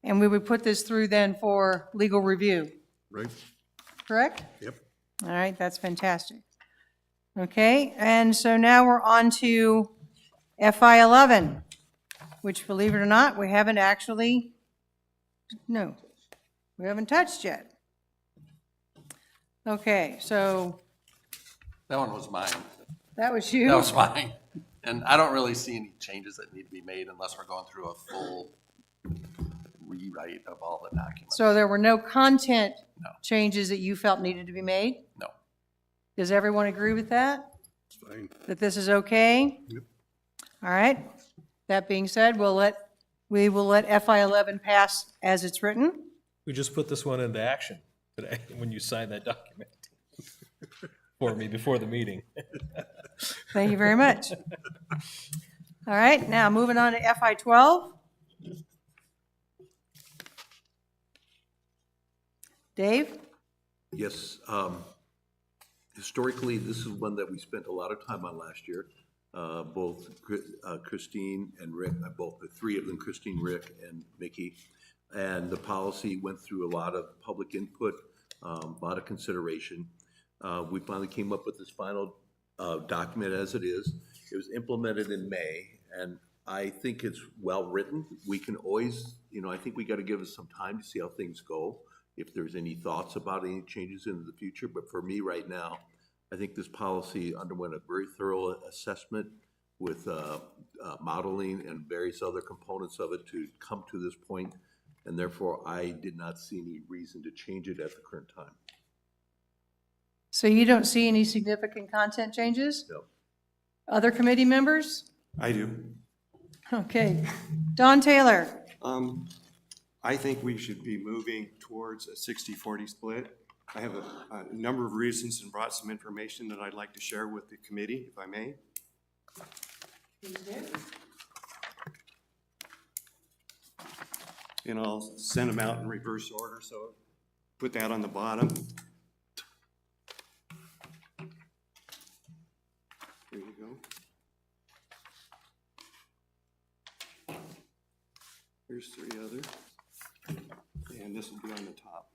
and we would put this through then for legal review, Right? correct? Yep. All right, that's fantastic. Okay, and so now we're on to FI 11, which, believe it or not, we haven't actually, no, we haven't touched yet. Okay, so That one was mine. that was you. That was mine. And I don't really see any changes that need to be made unless we're going through a full rewrite of all the documents. So there were no content No. changes that you felt needed to be made? No. Does everyone agree with that? It's fine. That this is okay? Yep. All right. That being said, we will let FI 11 pass as it's written. We just put this one into action today when you signed that document for me before the meeting. Thank you very much. All right, now moving on to FI 12. Dave? Yes, historically, this is one that we spent a lot of time on last year. Both Christine and Rick, both the three of them, Christine, Rick, and Mickey. And the policy went through a lot of public input, a lot of consideration. We finally came up with this final document as it is. It was implemented in May, and I think it's well-written. We can always, I think we got to give us some time to see how things go, if there's any thoughts about any changes in the future. But for me right now, I think this policy underwent a very thorough assessment with modeling and various other components of it to come to this point, and therefore I did not see any reason to change it at the current time. So you don't see any significant content changes? No. Other committee members? I do. Okay. Don Taylor? I think we should be moving towards a 60-40 split. I have a number of reasons and brought some information that I'd like to share with the committee, if I may. And I'll send them out in reverse order, so put that on the bottom. There you go. Here's three others. And this will be on the top.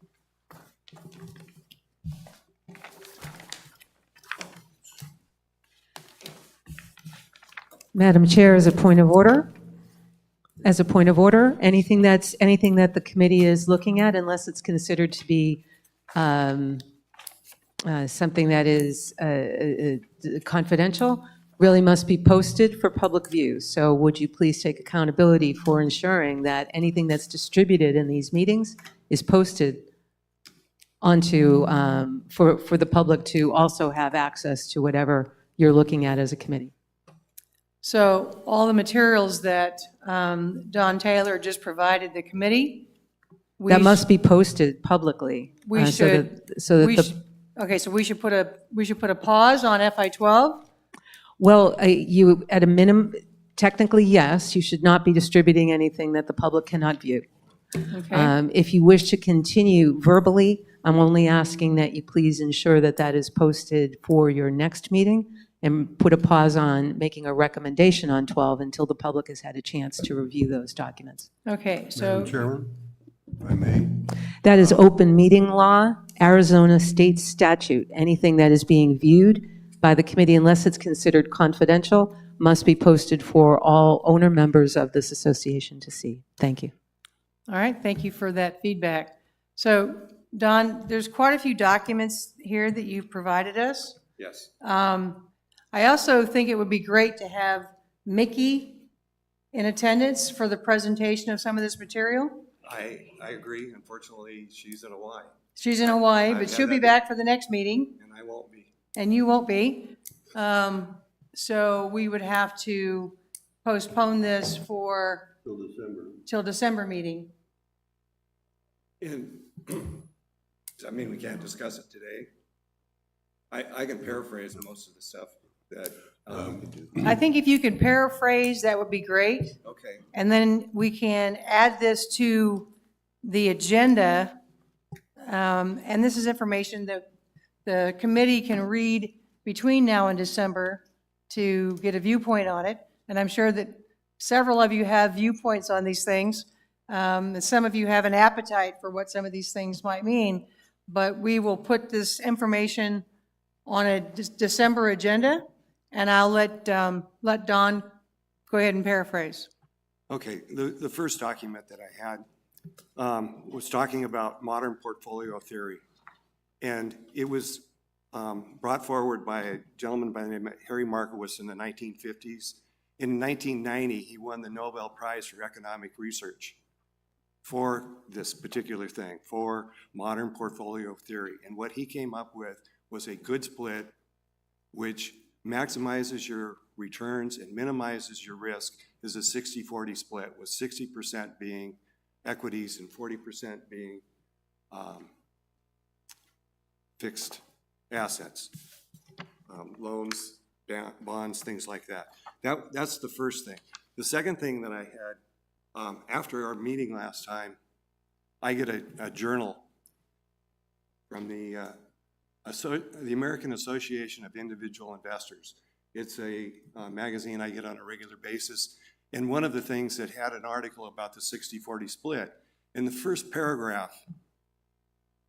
Madam Chair, as a point of order, anything that the committee is looking at, unless it's considered to be something that is confidential, really must be posted for public view. So would you please take accountability for ensuring that anything that's distributed in these meetings is posted onto, for the public to also have access to whatever you're looking at as a committee? So all the materials that Don Taylor just provided the committee? That must be posted publicly. We so should, so that we the- should, okay, so we should put a pause on FI 12? Well, you, at a minimum, technically, yes, you should not be distributing anything that the public cannot view. Okay, If you wish to continue verbally, I'm only asking that you please ensure that that is posted for your next meeting and put a pause on making a recommendation on 12 until the public has had a chance to review those documents. okay, so, Madam Chairman, if I may, That is open meeting law, Arizona state statute. Anything that is being viewed by the committee, unless it's considered confidential, must be posted for all owner members of this association to see. Thank you. all right, thank you for that feedback. So, Don, there's quite a few documents here that you've provided us. Yes. I also think it would be great to have Mickey in attendance for the presentation of some of this material. I agree. Unfortunately, she's in Hawaii, She's in Hawaii, I've but got she'll be that. back for the next meeting, and I won't be. and you won't be. So we would have to postpone this for till December meeting. And, I mean, we can't discuss it today. I can paraphrase most of the stuff that, I think if you could paraphrase, that would be great. okay. And then we can add this to the agenda. And this is information that the committee can read between now and December to get a viewpoint on it. And I'm sure that several of you have viewpoints on these things. Some of you have an appetite for what some of these things might mean, but we will put this information on a December agenda, and I'll let Don go ahead and paraphrase. Okay, the first document that I had was talking about modern portfolio theory. And it was brought forward by a gentleman by the name of Harry Markowitz in the 1950s. In 1990, he won the Nobel Prize for Economic Research for this particular thing, for modern portfolio theory. And what he came up with was a good split which maximizes your returns and minimizes your risk, is a 60-40 split, with 60% being equities and 40% being fixed assets, loans, bonds, things like that. That's the first thing. The second thing that I had, after our meeting last time, I get a journal from the American Association of Individual Investors. It's a magazine I get on a regular basis. And one of the things that had an article about the 60-40 split, in the first paragraph,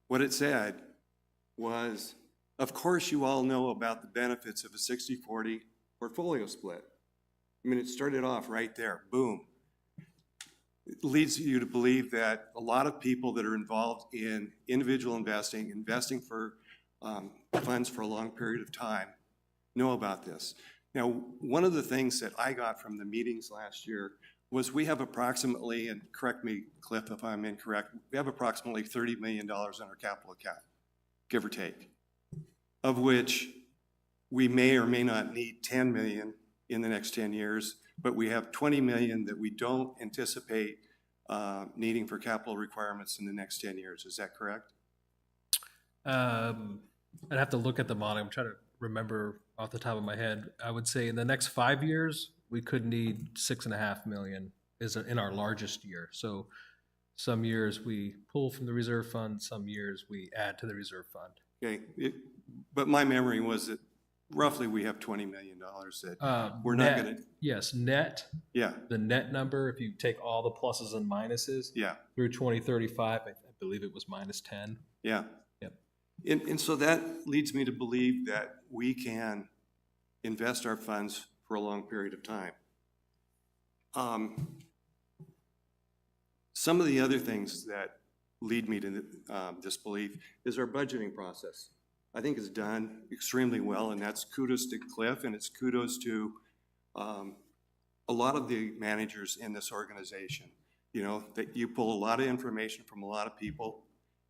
what it said was, of course you all know about the benefits of a 60-40 portfolio split. I mean, it started off right there, boom. It leads you to believe that a lot of people that are involved in individual investing for funds for a long period of time, know about this. Now, one of the things that I got from the meetings last year was we have approximately, and correct me, Cliff, if I'm incorrect, we have approximately $30 million in our capital account, give or take, of which we may or may not need 10 million in the next 10 years, but we have 20 million that we don't anticipate needing for capital requirements in the next 10 years. Is that correct? I'd have to look at the model. I'm trying to remember off the top of my head. I would say in the next 5 years, we could need 6.5 million is in our largest year. So some years we pull from the reserve fund, some years we add to the reserve fund. Okay, but my memory was that roughly we have $20 million that we're not going to. Yes, net. Yeah. The net number, if you take all the pluses and minuses. Yeah. Through 2035, I believe it was -10. Yeah. Yep. And so that leads me to believe that we can invest our funds for a long period of time. Some of the other things that lead me to this belief is our budgeting process. I think it's done extremely well, and that's kudos to Cliff, and it's kudos to a lot of the managers in this organization. You know, that you pull a lot of information from a lot of people,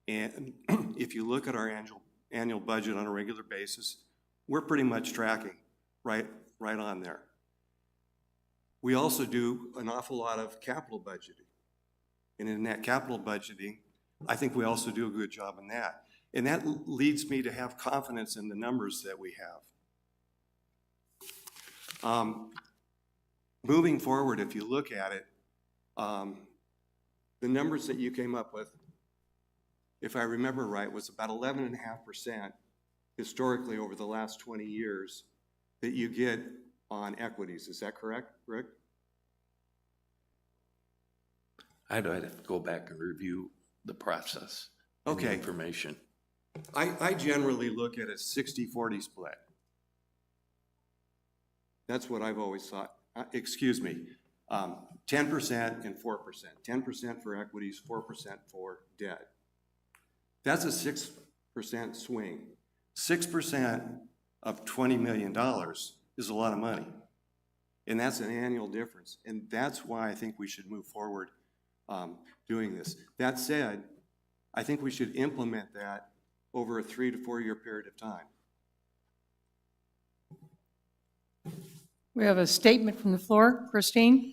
and if you look at our annual budget on a regular basis, we're pretty much tracking right on there. We also do an awful lot of capital budgeting, and in that capital budgeting, I think we also do a good job in that. And that leads me to have confidence in the numbers that we have. Moving forward, if you look at it, the numbers that you came up with, if I remember right, was about 11.5% historically over the last 20 years that you get on equities. Is that correct, Rick? I'd have to go back and review the process. And the Okay. information. I generally look at a 60-40 split. That's what I've always thought. 10% and 4%. 10% for equities, 4% for debt. That's a 6% swing. 6% of $20 million is a lot of money. And that's an annual difference. And that's why I think we should move forward doing this. That said, I think we should implement that over a 3 to 4 year period of time. We have a statement from the floor. Christine?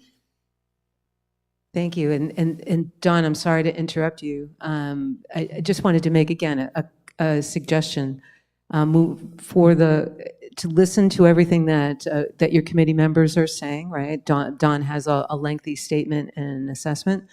Thank you. And Don, I'm sorry to interrupt you. I just wanted to make, again, a suggestion to listen to everything that your committee members are saying, right? Don has a lengthy statement and an assessment,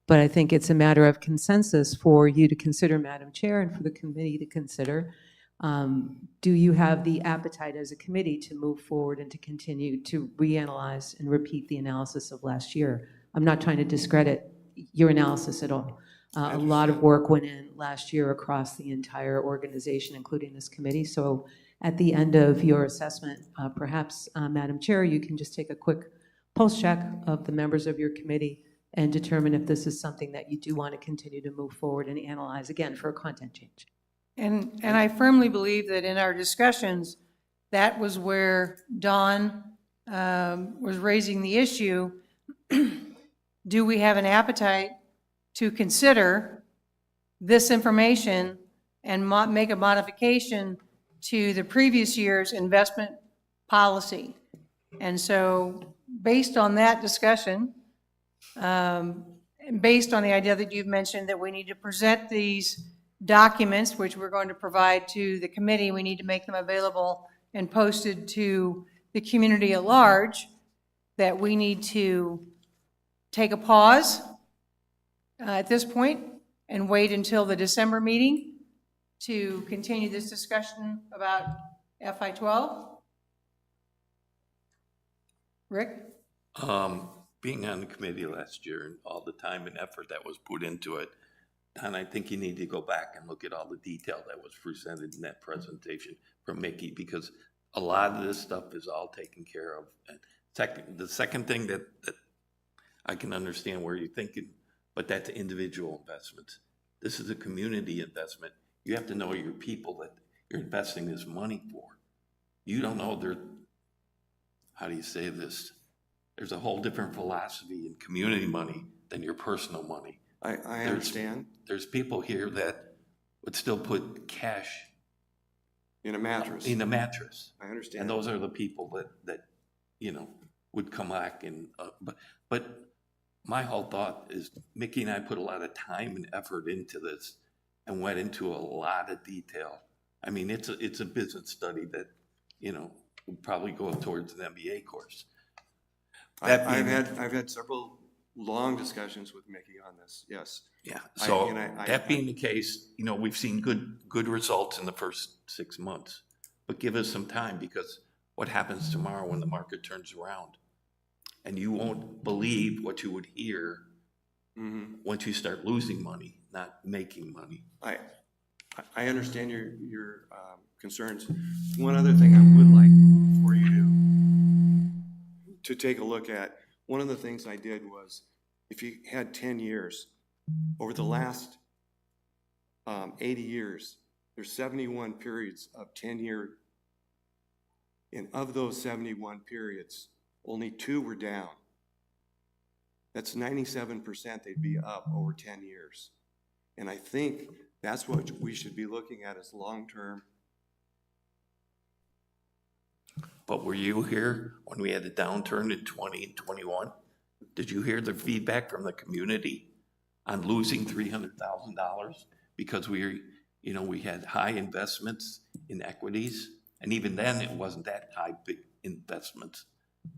but I think it's a matter of consensus for you to consider, Madam Chair, and for the committee to consider. Do you have the appetite as a committee to move forward and to continue to reanalyze and repeat the analysis of last year? I'm not trying to discredit your analysis at all. A lot of work went in last year across the entire organization, including this committee. So at the end of your assessment, perhaps, Madam Chair, you can just take a quick pulse check of the members of your committee and determine if this is something that you do want to continue to move forward and analyze, again, for a content change. And I firmly believe that in our discussions, that was where Dawn was raising the issue. Do we have an appetite to consider this information and make a modification to the previous year's investment policy? And so based on that discussion, and based on the idea that you've mentioned that we need to present these documents, which we're going to provide to the committee, we need to make them available and posted to the community at large, that we need to take a pause at this point and wait until the December meeting to continue this discussion about FY12? Rick? Being on the committee last year and all the time and effort that was put into it, and I think you need to go back and look at all the detail that was presented in that presentation from Mickey, because a lot of this stuff is all taken care of. And the second thing that I can understand where you're thinking, but that's individual investments. This is a community investment. You have to know your people that you're investing this money for. You don't know how do you say this? There's a whole different philosophy in community money than your personal money. I understand. There's people here that would still put cash In a mattress. in a mattress. I understand. And those are the people that would come back and, but my whole thought is Mickey and I put a lot of time and effort into this and went into a lot of detail. I mean, it's a business study that, would probably go towards an MBA course. I've had several long discussions with Mickey on this, yes. Yeah, I- so and I- that being the case, we've seen good results in the first 6 months. But give us some time, because what happens tomorrow when the market turns around? And you won't believe what you would hear once you start losing money, not making money. I understand your concerns. One other thing I would like for you to take a look at, one of the things I did was, if you had 10 years, over the last 80 years, there's 71 periods of 10-year, and of those 71 periods, only 2 were down. That's 97% they'd be up over 10 years. And I think that's what we should be looking at as long-term. But were you here when we had the downturn in 20 and 21? Did you hear the feedback from the community on losing $300,000 because we had high investments in equities? And even then, it wasn't that high big investments.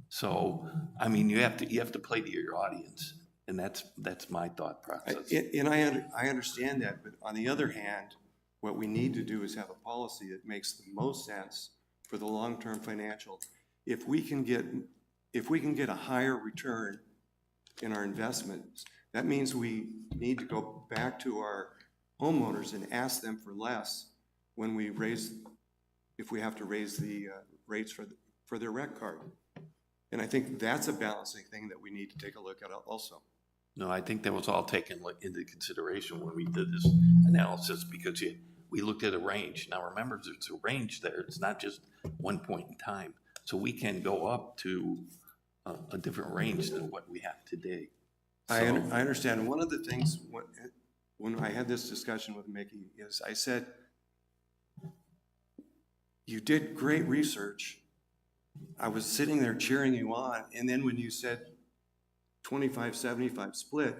So, I mean, you have to play to your audience, and that's my thought process. And I understand that, but on the other hand, what we need to do is have a policy that makes the most sense for the long-term financial. If we can get a higher return in our investments, that means we need to go back to our homeowners and ask them for less when we if we have to raise the rates for their rec card. And I think that's a balancing thing that we need to take a look at also. No, I think that was all taken into consideration when we did this analysis, because we looked at a range. Now, remember, there's a range there. It's not just one point in time. So we can go up to a different range than what we have today. I understand. One of the things, when I had this discussion with Mickey, is I said, you did great research. I was sitting there cheering you on, and then when you said 25-75 split,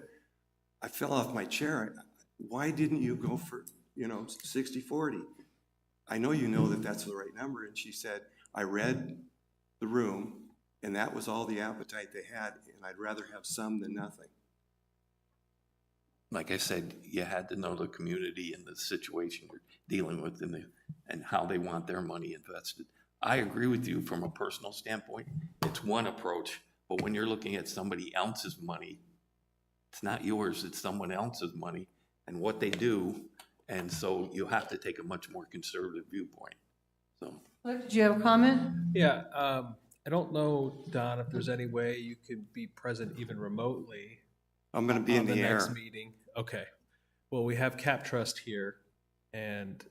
I fell off my chair. Why didn't you go for 60-40? I know you know that that's the right number. And she said, I read the room, and that was all the appetite they had, and I'd rather have some than nothing. Like I said, you had to know the community and the situation you're dealing with and how they want their money invested. I agree with you from a personal standpoint. It's one approach, but when you're looking at somebody else's money, It's not yours, it's someone else's money and what they do. And so you have to take a much more conservative viewpoint, so. Did you have a comment? Yeah, I don't know, Don, if there's any way you could be present even remotely I'm going to be in on the the air. next meeting. Okay. Well, we have Cap Trust here, and,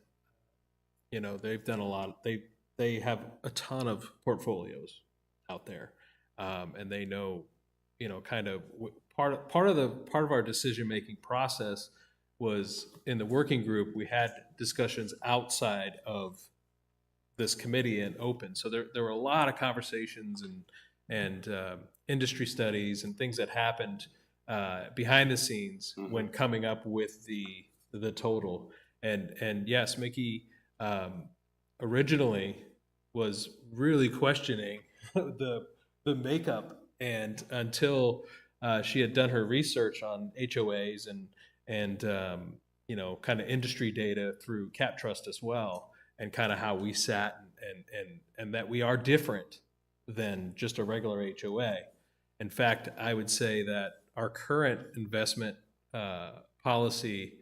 you know, they've done a lot. They have a ton of portfolios out there, and they know, you know, kind of part of our decision-making process was in the working group, we had discussions outside of this committee and open. So there were a lot of conversations and industry studies and things that happened behind the scenes when coming up with the total. And yes, Mickey originally was really questioning the makeup, and until she had done her research on HOAs and you know, kind of industry data through Cap Trust as well, and kind of how we sat and that we are different than just a regular HOA. In fact, I would say that our current investment policy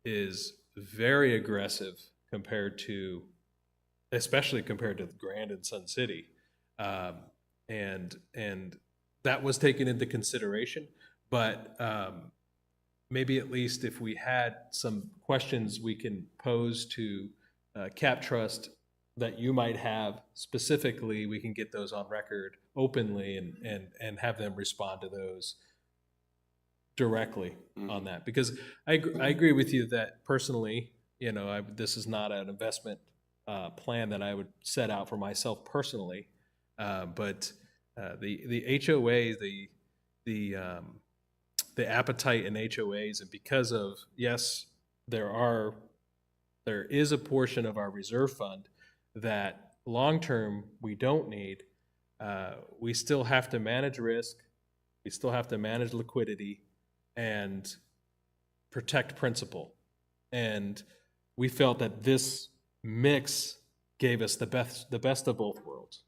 is very aggressive especially compared to Grand and Sun City. And that was taken into consideration, but maybe at least if we had some questions we can pose to Cap Trust that you might have specifically, we can get those on record openly and have them respond to those directly on that. Because I agree with you that personally, you know, this is not an investment plan that I would set out for myself personally, but the HOA, the appetite in HOAs, and because of, yes, there is a portion of our reserve fund that long-term we don't need. We still have to manage risk. We still have to manage liquidity and protect principal. And we felt that this mix gave us the best of both worlds.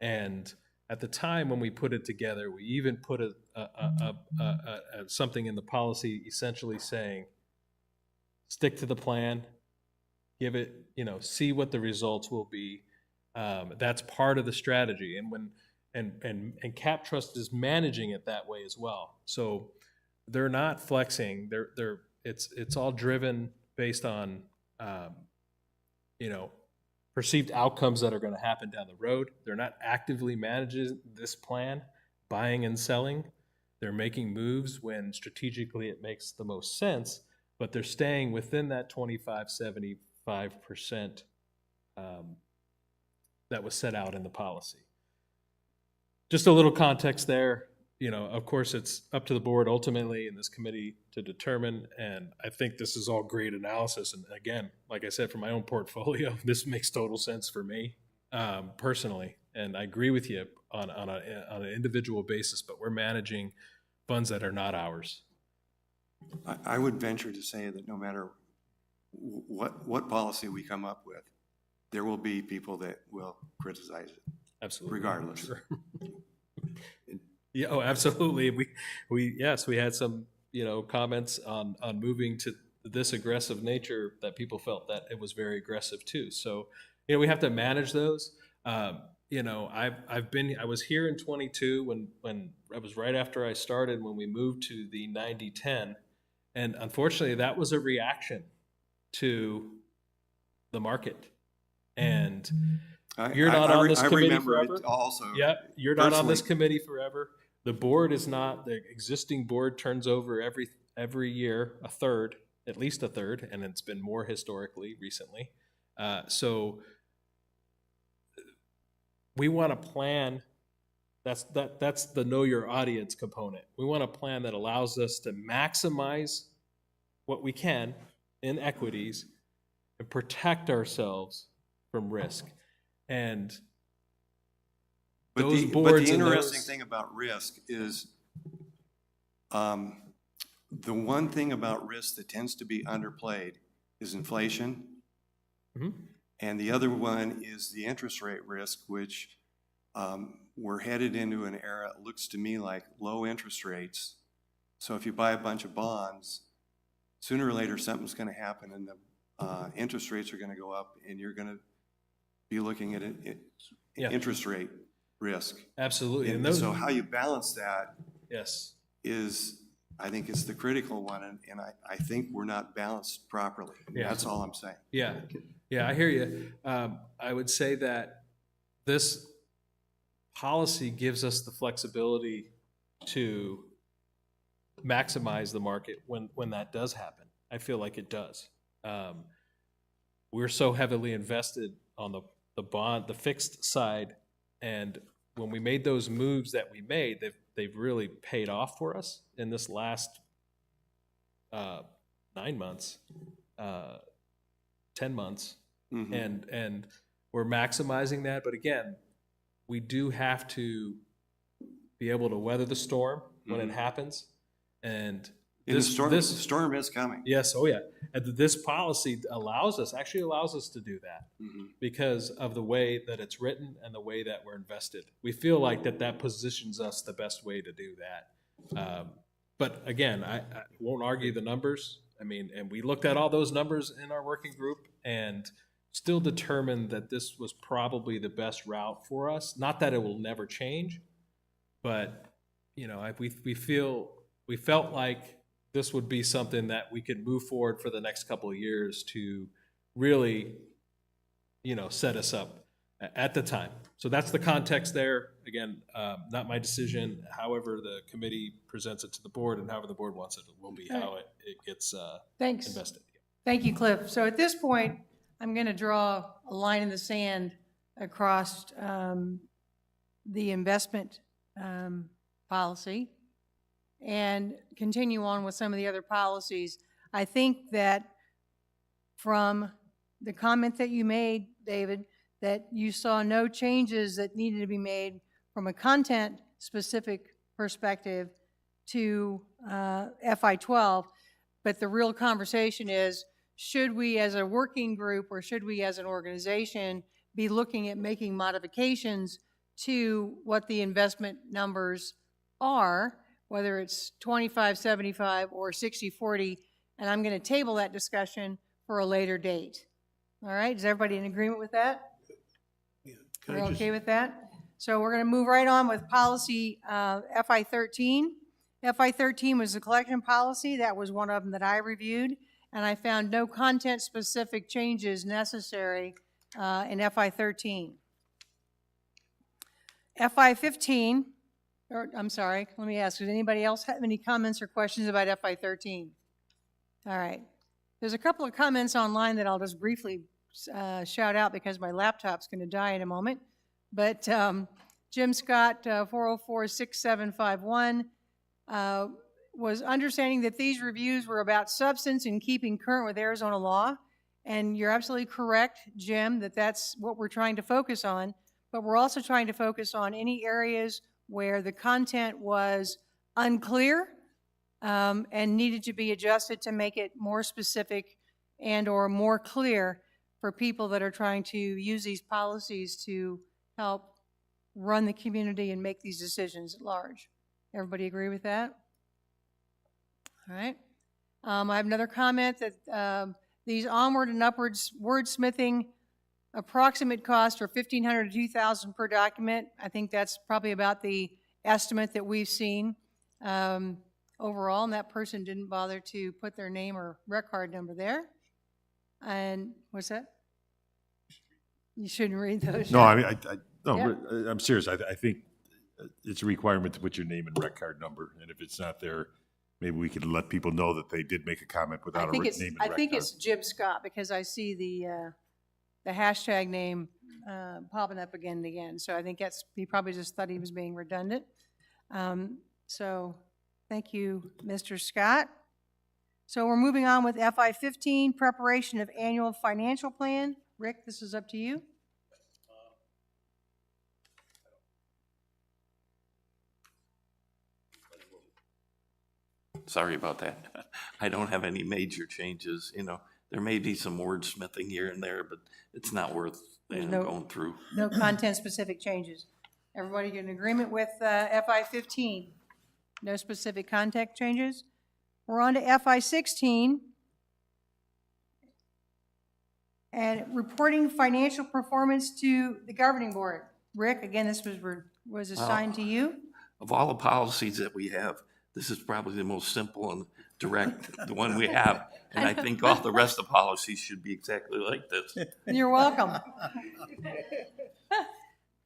And at the time when we put it together, we even put something in the policy essentially saying, stick to the plan, give it, you know, see what the results will be. That's part of the strategy. And Cap Trust is managing it that way as well. So they're not flexing. It's all driven based on, you know, perceived outcomes that are going to happen down the road. They're not actively managing this plan, buying and selling. They're making moves when strategically it makes the most sense, but they're staying within that 25-75% that was set out in the policy. Just a little context there. You know, of course, it's up to the board ultimately in this committee to determine, and I think this is all great analysis. And again, like I said, for my own portfolio, this makes total sense for me personally, and I agree with you on an individual basis. But we're managing funds that are not ours. I would venture to say that no matter what policy we come up with, there will be people that will criticize it. Absolutely. Regardless. Sure. Yeah, oh, absolutely. We had some, you know, comments on moving to this aggressive nature that people felt that it was very aggressive too. So, you know, we have to manage those. You know, I was here in 22 when I was right after I started when we moved to the 90-10, and unfortunately that was a reaction to the market. And you're not on this committee forever. Also, yeah, you're not on this personally. committee forever. The board is not. The existing board turns over every year at least a third, and it's been more historically recently. So we want a plan. That's the know your audience component. We want a plan that allows us to maximize what we can in equities and protect ourselves from risk. And But those the boards and interesting those- thing about risk is the one thing about risk that tends to be underplayed is inflation. Mhm. And the other one is the interest rate risk, which we're headed into an era, it looks to me like low interest rates. So if you buy a bunch of bonds, sooner or later, something's gonna happen and the interest rates are gonna go up and you're gonna be looking at Yeah. interest rate risk. Absolutely. And And those, so how you balance that yes. is, I think it's the critical one, and I think we're not balanced properly. Yeah. That's all I'm saying. Yeah, yeah, I hear you. I would say that this policy gives us the flexibility to maximize the market when that does happen. I feel like it does. We're so heavily invested on the bond, the fixed side, and when we made those moves that we made, they've really paid off for us in this last 9 months, 10 months, and we're maximizing that. But again, we do have to be able to weather the storm when it happens. And And the storm is coming. yes, oh yeah. And this policy actually allows us to do that because of the way that it's written and the way that we're invested. We feel like that positions us the best way to do that. But again, I won't argue the numbers. I mean, and we looked at all those numbers in our working group and still determined that this was probably the best route for us. Not that it will never change, but you know, we felt like this would be something that we could move forward for the next couple of years to really, you know, set us up at the time. So that's the context there. Again, not my decision. However, the committee presents it to the board, and however the board wants it, will be how it gets Thanks. invested. Thank you, Cliff. So at this point, I'm going to draw a line in the sand across the investment policy and continue on with some of the other policies. I think that from the comment that you made, David, that you saw no changes that needed to be made from a content-specific perspective to FY12, but the real conversation is, should we as a working group or should we as an organization be looking at making modifications to what the investment numbers are, whether it's 25-75 or 60-40, and I'm going to table that discussion for a later date. All right, is everybody in agreement with that? Can We're I just- okay with that? So we're going to move right on with policy FI13. FI13 was the collection policy. That was one of them that I reviewed, and I found no content-specific changes necessary in FI13. FI15, or I'm sorry, let me ask, does anybody else have any comments or questions about FI13? All right. There's a couple of comments online that I'll just briefly shout out because my laptop's going to die in a moment. But Jim Scott, 404-6751, was understanding that these reviews were about substance and keeping current with Arizona law. And you're absolutely correct, Jim, that that's what we're trying to focus on. But we're also trying to focus on any areas where the content was unclear and needed to be adjusted to make it more specific and or more clear for people that are trying to use these policies to help run the community and make these decisions at large. Everybody agree with that? All right. I have another comment that these onward and upwards wordsmithing approximate cost are $1,500 to $2,000 per document. I think that's probably about the estimate that we've seen overall, and that person didn't bother to put their name or rec card number there. And what's that? You shouldn't read those. No, I mean, no, Yeah. I'm serious. I think it's a requirement to put your name and rec card number, and if it's not there, maybe we could let people know that they did make a comment without a name and rec card. I think it's Jim Scott because I see the hashtag name popping up again and again. So I think he probably just thought he was being redundant. So thank you, Mr. Scott. So we're moving on with FI15, preparation of annual financial plan. Rick, this is up to you. Sorry about that. I don't have any major changes, you know. There may be some wordsmithing here and there, but it's not worth, you know, No- going through. No content-specific changes. Everybody in agreement with FI15? No specific contact changes. We're on to FY 16. And reporting financial performance to the governing board. Rick, again, this was assigned to you. Of all the policies that we have, this is probably the most simple and direct, the one we have. And I think all the rest of the policies should be exactly like this. You're welcome.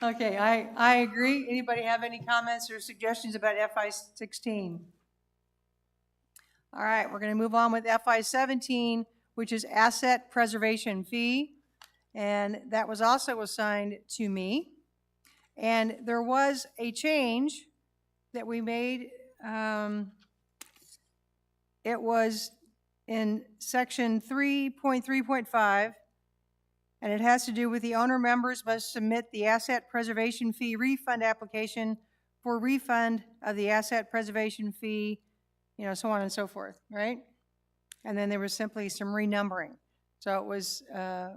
Okay, I agree. Anybody have any comments or suggestions about FY 16? All right, we're going to move on with FY 17, which is asset preservation fee. And that was also assigned to me. And there was a change that we made. It was in section 3.3.5, and it has to do with the owner members must submit the asset preservation fee refund application for refund of the asset preservation fee, you know, so on and so forth, right? And then there was simply some renumbering. So it was a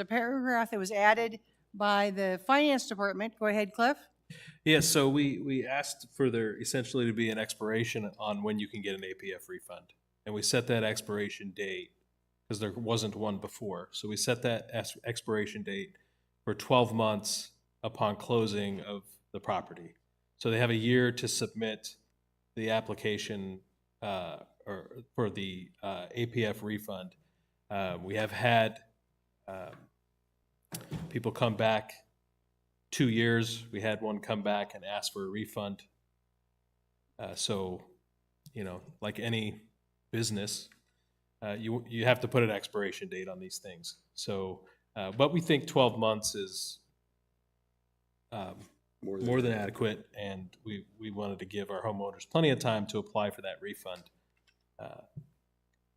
paragraph that was added by the finance department. Go ahead, Cliff. Yeah, so we asked for there essentially to be an expiration on when you can get an APF refund. And we set that expiration date, because there wasn't one before. So we set that expiration date for 12 months upon closing of the property. So they have a year to submit the application or for the APF refund. We have had people come back 2 years. We had one come back and ask for a refund. So, you know, like any business, you have to put an expiration date on these things. So, but we think 12 months is more than adequate, and we wanted to give our homeowners plenty of time to apply for that refund.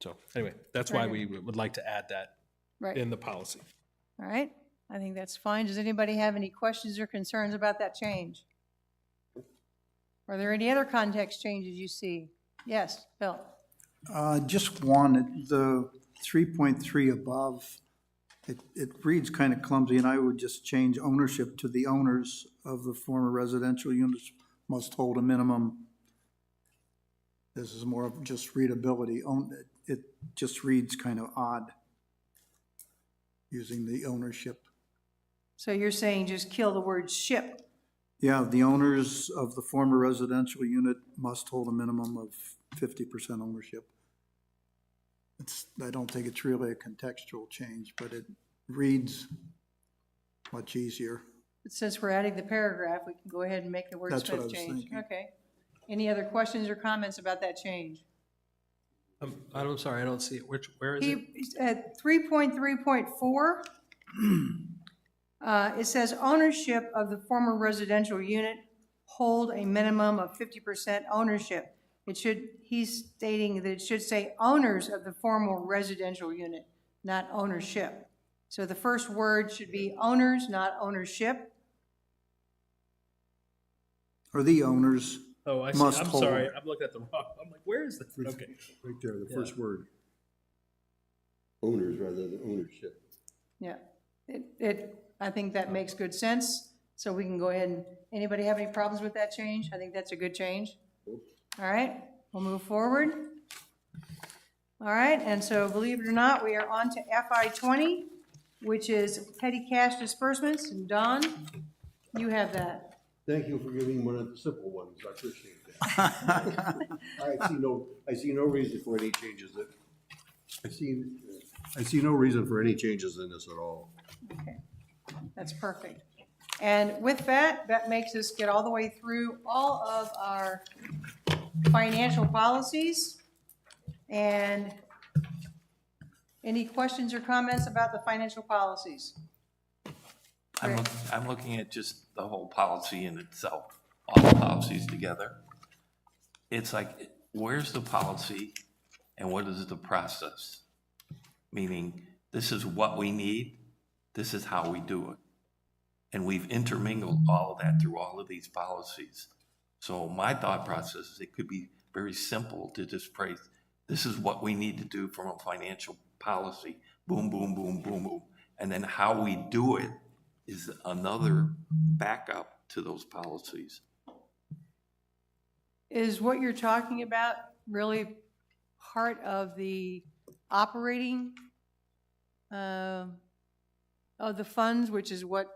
So anyway, that's why we would like to add that Right. in the policy. All right. I think that's fine. Does anybody have any questions or concerns about that change? Are there any other context changes you see? Yes, Bill. Just one, the 3.3 above, it reads kind of clumsy, and I would just change ownership to the owners of the former residential units must hold a minimum. This is more of just readability. It just reads kind of odd, using the ownership. So you're saying just kill the word ship. Yeah, the owners of the former residential unit must hold a minimum of 50% ownership. I don't think it's really a contextual change, but it reads much easier. But since we're adding the paragraph, we can go ahead and make the That's what I wordsmith was change. thinking. Okay. Any other questions or comments about that change? I'm sorry, I don't see it. Where is it? At 3.3.4, it says ownership of the former residential unit hold a minimum of 50% ownership. He's stating that it should say owners of the former residential unit, not ownership. So the first word should be owners, not ownership. Or the owners Oh, I see. must I'm hold. sorry. I'm looking at the wrong. I'm like, where is that? Okay. Right there, the first word. Owners rather than ownership. Yeah, I think that makes good sense, so we can go ahead and, anybody have any problems with that change? I think that's a good change. All right, we'll move forward. All right, and so believe it or not, we are on to FY 20, which is petty cash disbursements, and Don, you have that. Thank you for giving one of the simple ones, I appreciate that. I see no reason for any changes I see no reason for any changes in this at all. Okay, that's perfect. And with that, that makes us get all the way through all of our financial policies. And any questions or comments about the financial policies? I'm looking at just the whole policy in itself, all the policies together. It's like, where's the policy and what is the process? Meaning, this is what we need, this is how we do it. And we've intermingled all of that through all of these policies. So my thought process is it could be very simple to just phrase, this is what we need to do from a financial policy, boom, boom, boom, boom, boom. And then how we do it is another backup to those policies. Is what you're talking about really part of the operating of the funds, which is what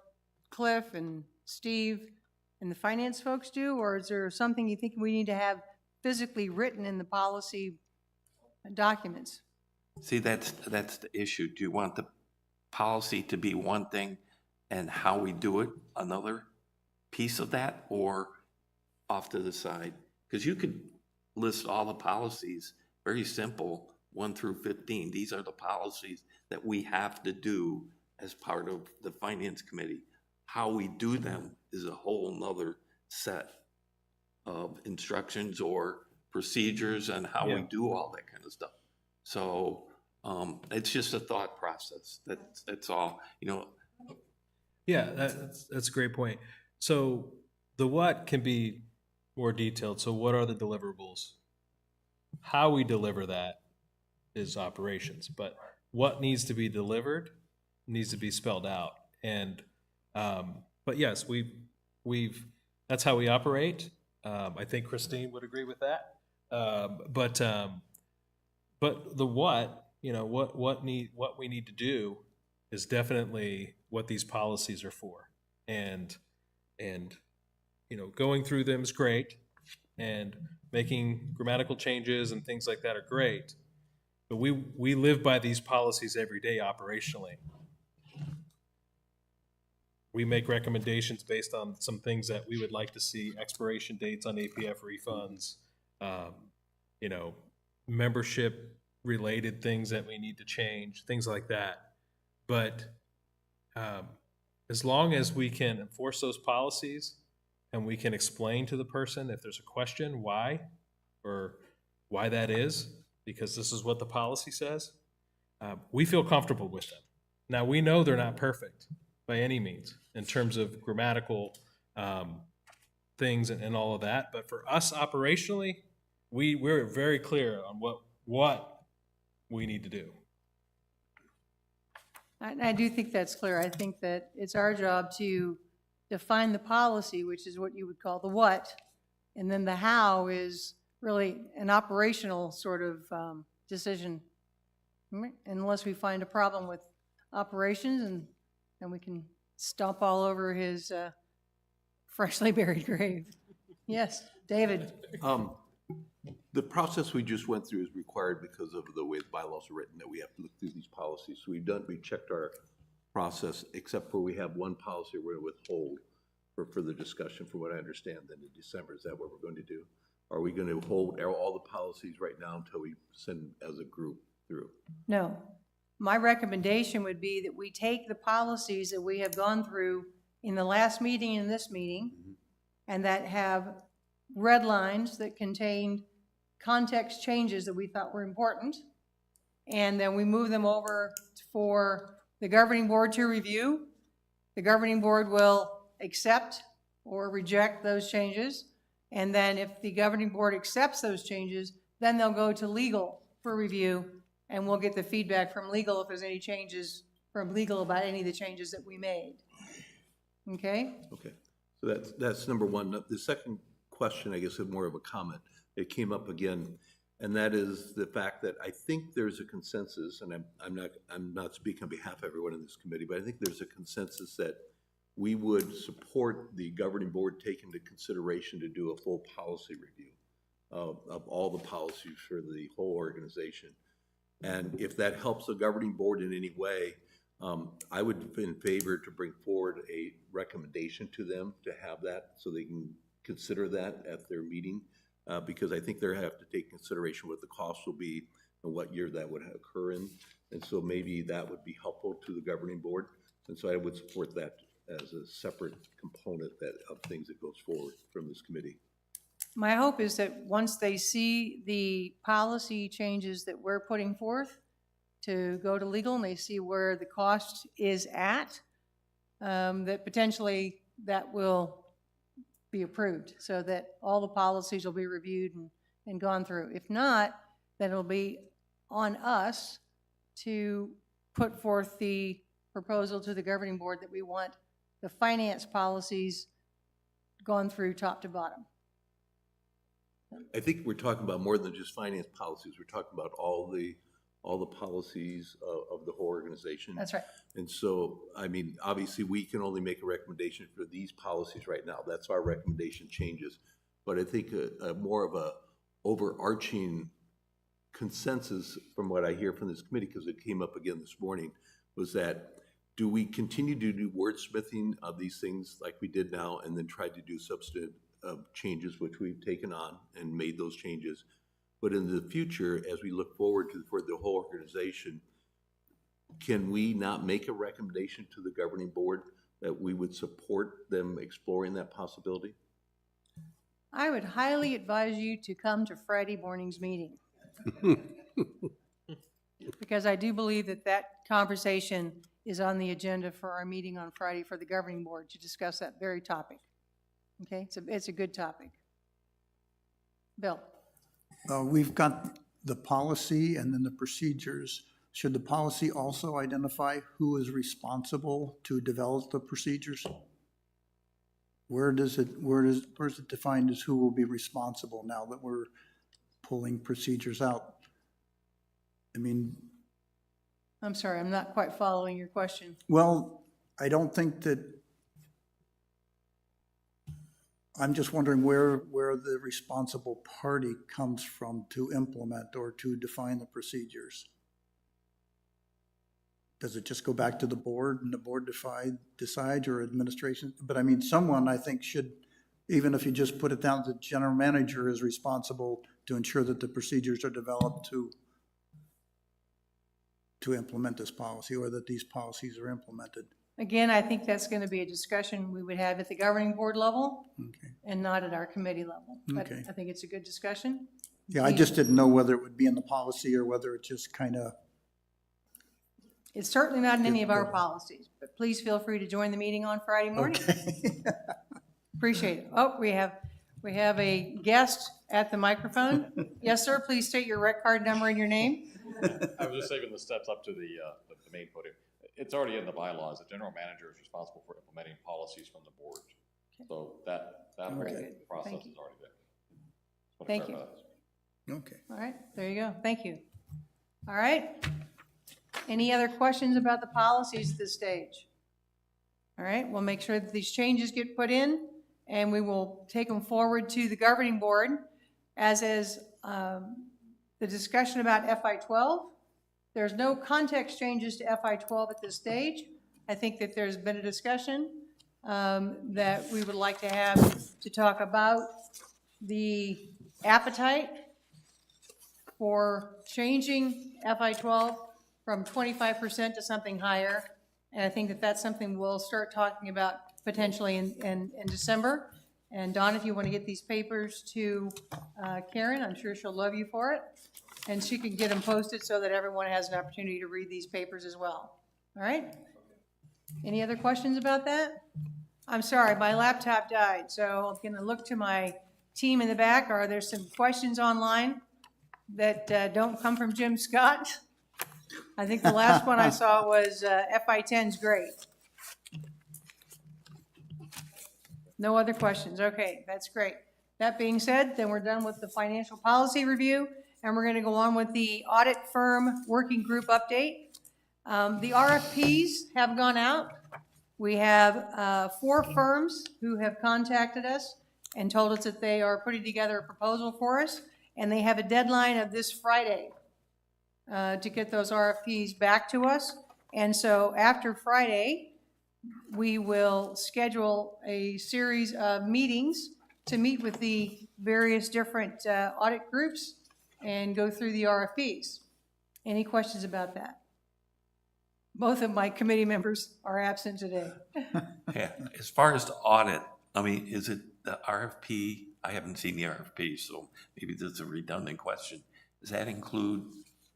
Cliff and Steve and the finance folks do? Or is there something you think we need to have physically written in the policy documents? See, that's the issue. Do you want the policy to be one thing and how we do it another piece of that, or off to the side? Because you could list all the policies, very simple, 1 through 15. These are the policies that we have to do as part of the finance committee. How we do them is a whole nother set of instructions or procedures and how we do all that kind of stuff. So it's just a thought process. That's all, you know. Yeah, that's a great point. So the what can be more detailed. So what are the deliverables? How we deliver that is operations, but what needs to be delivered needs to be spelled out. And but yes, we've that's how we operate. I think Christine would agree with that. But the what, you know, what we need to do is definitely what these policies are for. And you know, going through them is great, and making grammatical changes and things like that are great. But we live by these policies every day operationally. We make recommendations based on some things that we would like to see: expiration dates on APF refunds, you know, membership related things that we need to change, things like that. But as long as we can enforce those policies and we can explain to the person if there's a question why, or why that is, because this is what the policy says, we feel comfortable with them. Now, we know they're not perfect by any means in terms of grammatical things and all of that, but for us operationally, we're very clear on what we need to do. I do think that's clear. I think that it's our job to define the policy, which is what you would call the what, and then the how is really an operational sort of decision, unless we find a problem with operations, and we can stomp all over his freshly buried grave. Yes, David. The process we just went through is required because of the way the bylaws are written, that we have to look through these policies. So we checked our process, except for we have one policy we're going to withhold for further discussion, from what I understand, then in December. Is that what we're going to do? Are we going to hold all the policies right now until we send as a group through? No. My recommendation would be that we take the policies that we have gone through in the last meeting and this meeting, and that have red lines that contain context changes that we thought were important, and then we move them over for the governing board to review. The governing board will accept or reject those changes, and then if the governing board accepts those changes, then they'll go to legal for review, and we'll get the feedback from legal if there's any changes from legal about any of the changes that we made. Okay? Okay, so that's number one. The second question, I guess, is more of a comment. It came up again, and that is the fact that I think there's a consensus, and I'm not speaking on behalf of everyone in this committee, but I think there's a consensus that we would support the governing board taking into consideration to do a full policy review of all the policies for the whole organization. And if that helps the governing board in any way, I would be in favor to bring forward a recommendation to them to have that, so they can consider that at their meeting, because I think they have to take consideration what the cost will be and what year that would occur in. And so maybe that would be helpful to the governing board. And so I would support that as a separate component of things that goes forward from this committee. My hope is that once they see the policy changes that we're putting forth to go to legal, and they see where the cost is at, that potentially that will be approved, so that all the policies will be reviewed and gone through. If not, then it'll be on us to put forth the proposal to the governing board that we want the finance policies gone through top to bottom. I think we're talking about more than just finance policies. We're talking about all the policies of the whole organization. That's right. And so, I mean, obviously, we can only make a recommendation for these policies right now. That's our recommendation changes. But I think a more of a overarching consensus from what I hear from this committee, because it came up again this morning, was that do we continue to do wordsmithing of these things like we did now and then try to do substantive changes, which we've taken on and made those changes? But in the future, as we look forward for the whole organization, can we not make a recommendation to the governing board that we would support them exploring that possibility? I would highly advise you to come to Friday morning's meeting. Because I do believe that that conversation is on the agenda for our meeting on Friday for the governing board to discuss that very topic. Okay, it's a good topic. Bill? We've got the policy and then the procedures. Should the policy also identify who is responsible to develop the procedures? Where's it defined as who will be responsible now that we're pulling procedures out? I mean, I'm sorry, I'm not quite following your question. well, I don't think that, I'm just wondering where the responsible party comes from to implement or to define the procedures. Does it just go back to the board and the board decides, or administration? But I mean, someone I think should, even if you just put it down, the general manager is responsible to ensure that the procedures are developed to implement this policy, or that these policies are implemented. Again, I think that's going to be a discussion we would have at the governing board level Okay. and not at our committee level. But Okay. I think it's a good discussion. Yeah, I just didn't know whether it would be in the policy or whether it just kind of, It's certainly not in any of our policies, but please feel free to join the meeting on Friday morning. okay. Appreciate it. Oh, we have a guest at the microphone. Yes, sir, please state your rec card number and your name. I was just saving the steps up to the main podium. It's already in the bylaws. The general manager is responsible for implementing policies from the board. So that whole Very good. process Thank you. is already there. Just wanna Thank you. clarify that. Okay. All right, there you go. Thank you. All right. Any other questions about the policies at this stage? All right, we'll make sure that these changes get put in, and we will take them forward to the governing board, as is the discussion about FY12. There's no context changes to FY12 at this stage. I think that there's been a discussion that we would like to have to talk about the appetite for changing FY12 from 25% to something higher. And I think that that's something we'll start talking about potentially in December. And Dawn, if you want to get these papers to Karen, I'm sure she'll love you for it. And she can get them posted so that everyone has an opportunity to read these papers as well. All right? Any other questions about that? I'm sorry, my laptop died, so I'm going to look to my team in the back. Are there some questions online that don't come from Jim Scott? I think the last one I saw was FY10's great. No other questions. Okay, that's great. That being said, then we're done with the financial policy review, and we're going to go on with the audit firm working group update. The RFPs have gone out. We have 4 firms who have contacted us and told us that they are putting together a proposal for us, and they have a deadline of this Friday to get those RFPs back to us. And so after Friday, we will schedule a series of meetings to meet with the various different audit groups and go through the RFPs. Any questions about that? Both of my committee members are absent today. Yeah, as far as the audit, I mean, is it the RFP? I haven't seen the RFP, so maybe this is a redundant question. Does that include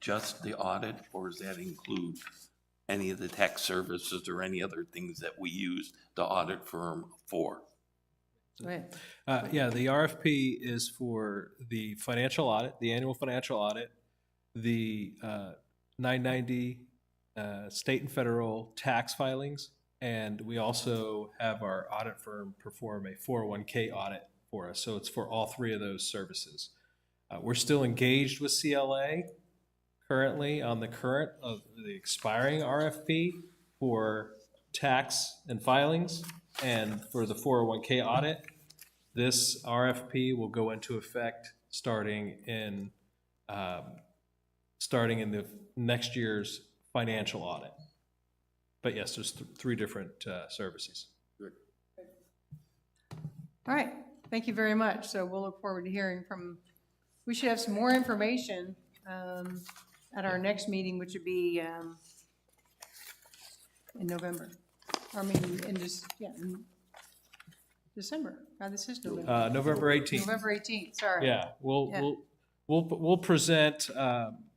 just the audit, or does that include any of the tax services or any other things that we use the audit firm for? Go ahead. Yeah, the RFP is for the financial audit, the annual financial audit, the 990 state and federal tax filings, and we also have our audit firm perform a 401k audit for us. So it's for all three of those services. We're still engaged with CLA currently on the current of the expiring RFP for tax and filings and for the 401k audit. This RFP will go into effect starting in the next year's financial audit. But yes, there's three different services. All right, thank you very much. So we'll look forward to hearing from, we should have some more information at our next meeting, which would be in November. I mean, in December. God, this is November. November 18th. November 18th, sorry. Yeah, Yeah. we'll present,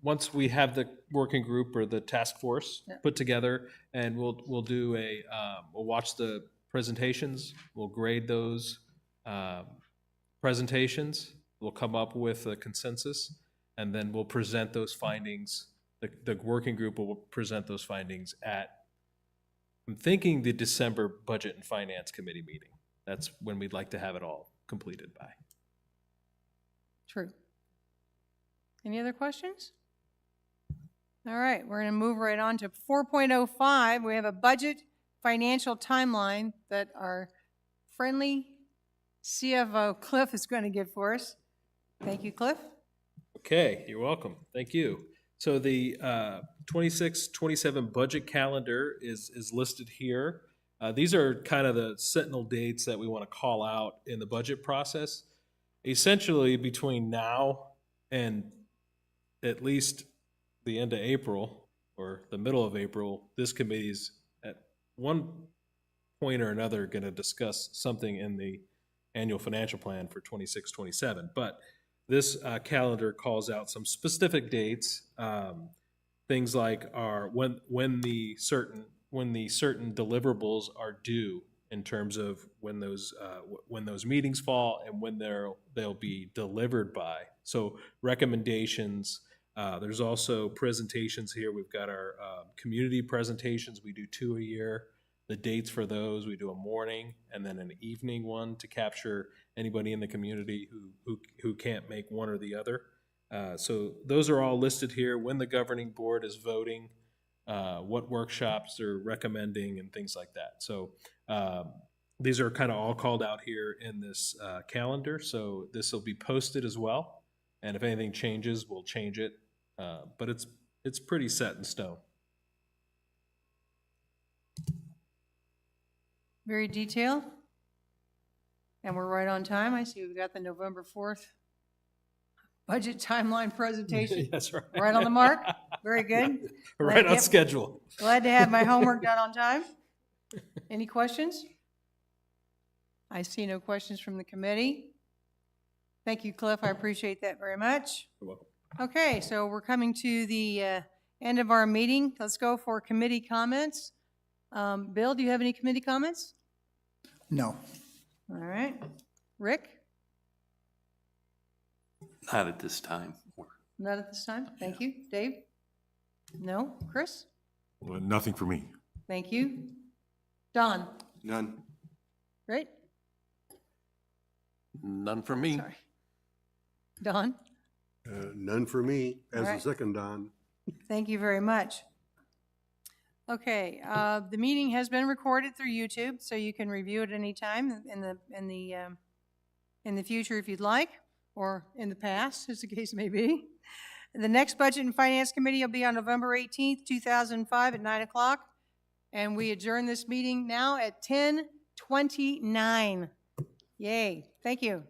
once we have the working group or the task force Yeah. put together, and we'll do we'll watch the presentations, we'll grade those presentations, we'll come up with a consensus, and then we'll present those findings, the working group will present those findings at, I'm thinking, the December Budget and Finance Committee meeting. That's when we'd like to have it all completed by. True. Any other questions? All right, we're going to move right on to 4.05. We have a budget financial timeline that our friendly CFO Cliff is going to give for us. Thank you, Cliff. Okay, you're welcome. Thank you. So the 26-27 budget calendar is listed here. These are kind of the sentinel dates that we want to call out in the budget process. Essentially, between now and at least the end of April or the middle of April, this committee's at one point or another going to discuss something in the annual financial plan for 26-27. But this calendar calls out some specific dates, things like when the certain deliverables are due in terms of when those meetings fall and when they'll be delivered by. So recommendations. There's also presentations here. We've got our community presentations. We do 2 a year. The dates for those, we do a morning and then an evening one to capture anybody in the community who can't make one or the other. So those are all listed here. When the governing board is voting, what workshops they're recommending and things like that. So these are kind of all called out here in this calendar. So this will be posted as well. And if anything changes, we'll change it. But it's pretty set in stone. Very detailed. And we're right on time. I see we've got the November 4th budget timeline presentation. That's right. Right on the mark. Very good. Right on Yep. schedule. Glad to have my homework done on time. Any questions? I see no questions from the committee. Thank you, Cliff. I appreciate that very much. You're welcome. Okay, so we're coming to the end of our meeting. Let's go for committee comments. Bill, do you have any committee comments? No. All right. Rick? Not at this time. Not at this time. Thank you. Dave? No? Chris? Well, nothing for me. Thank you. Don? None. Great. None for me. Sorry. Don? None for me, as All the right. second Don. Thank you very much. Okay, the meeting has been recorded through YouTube, so you can review it anytime in the future if you'd like, or in the past, as the case may be. The next Budget and Finance Committee will be on November 18th, 2005 at 9 o'clock. And we adjourn this meeting now at 10:29. Yay. Thank you.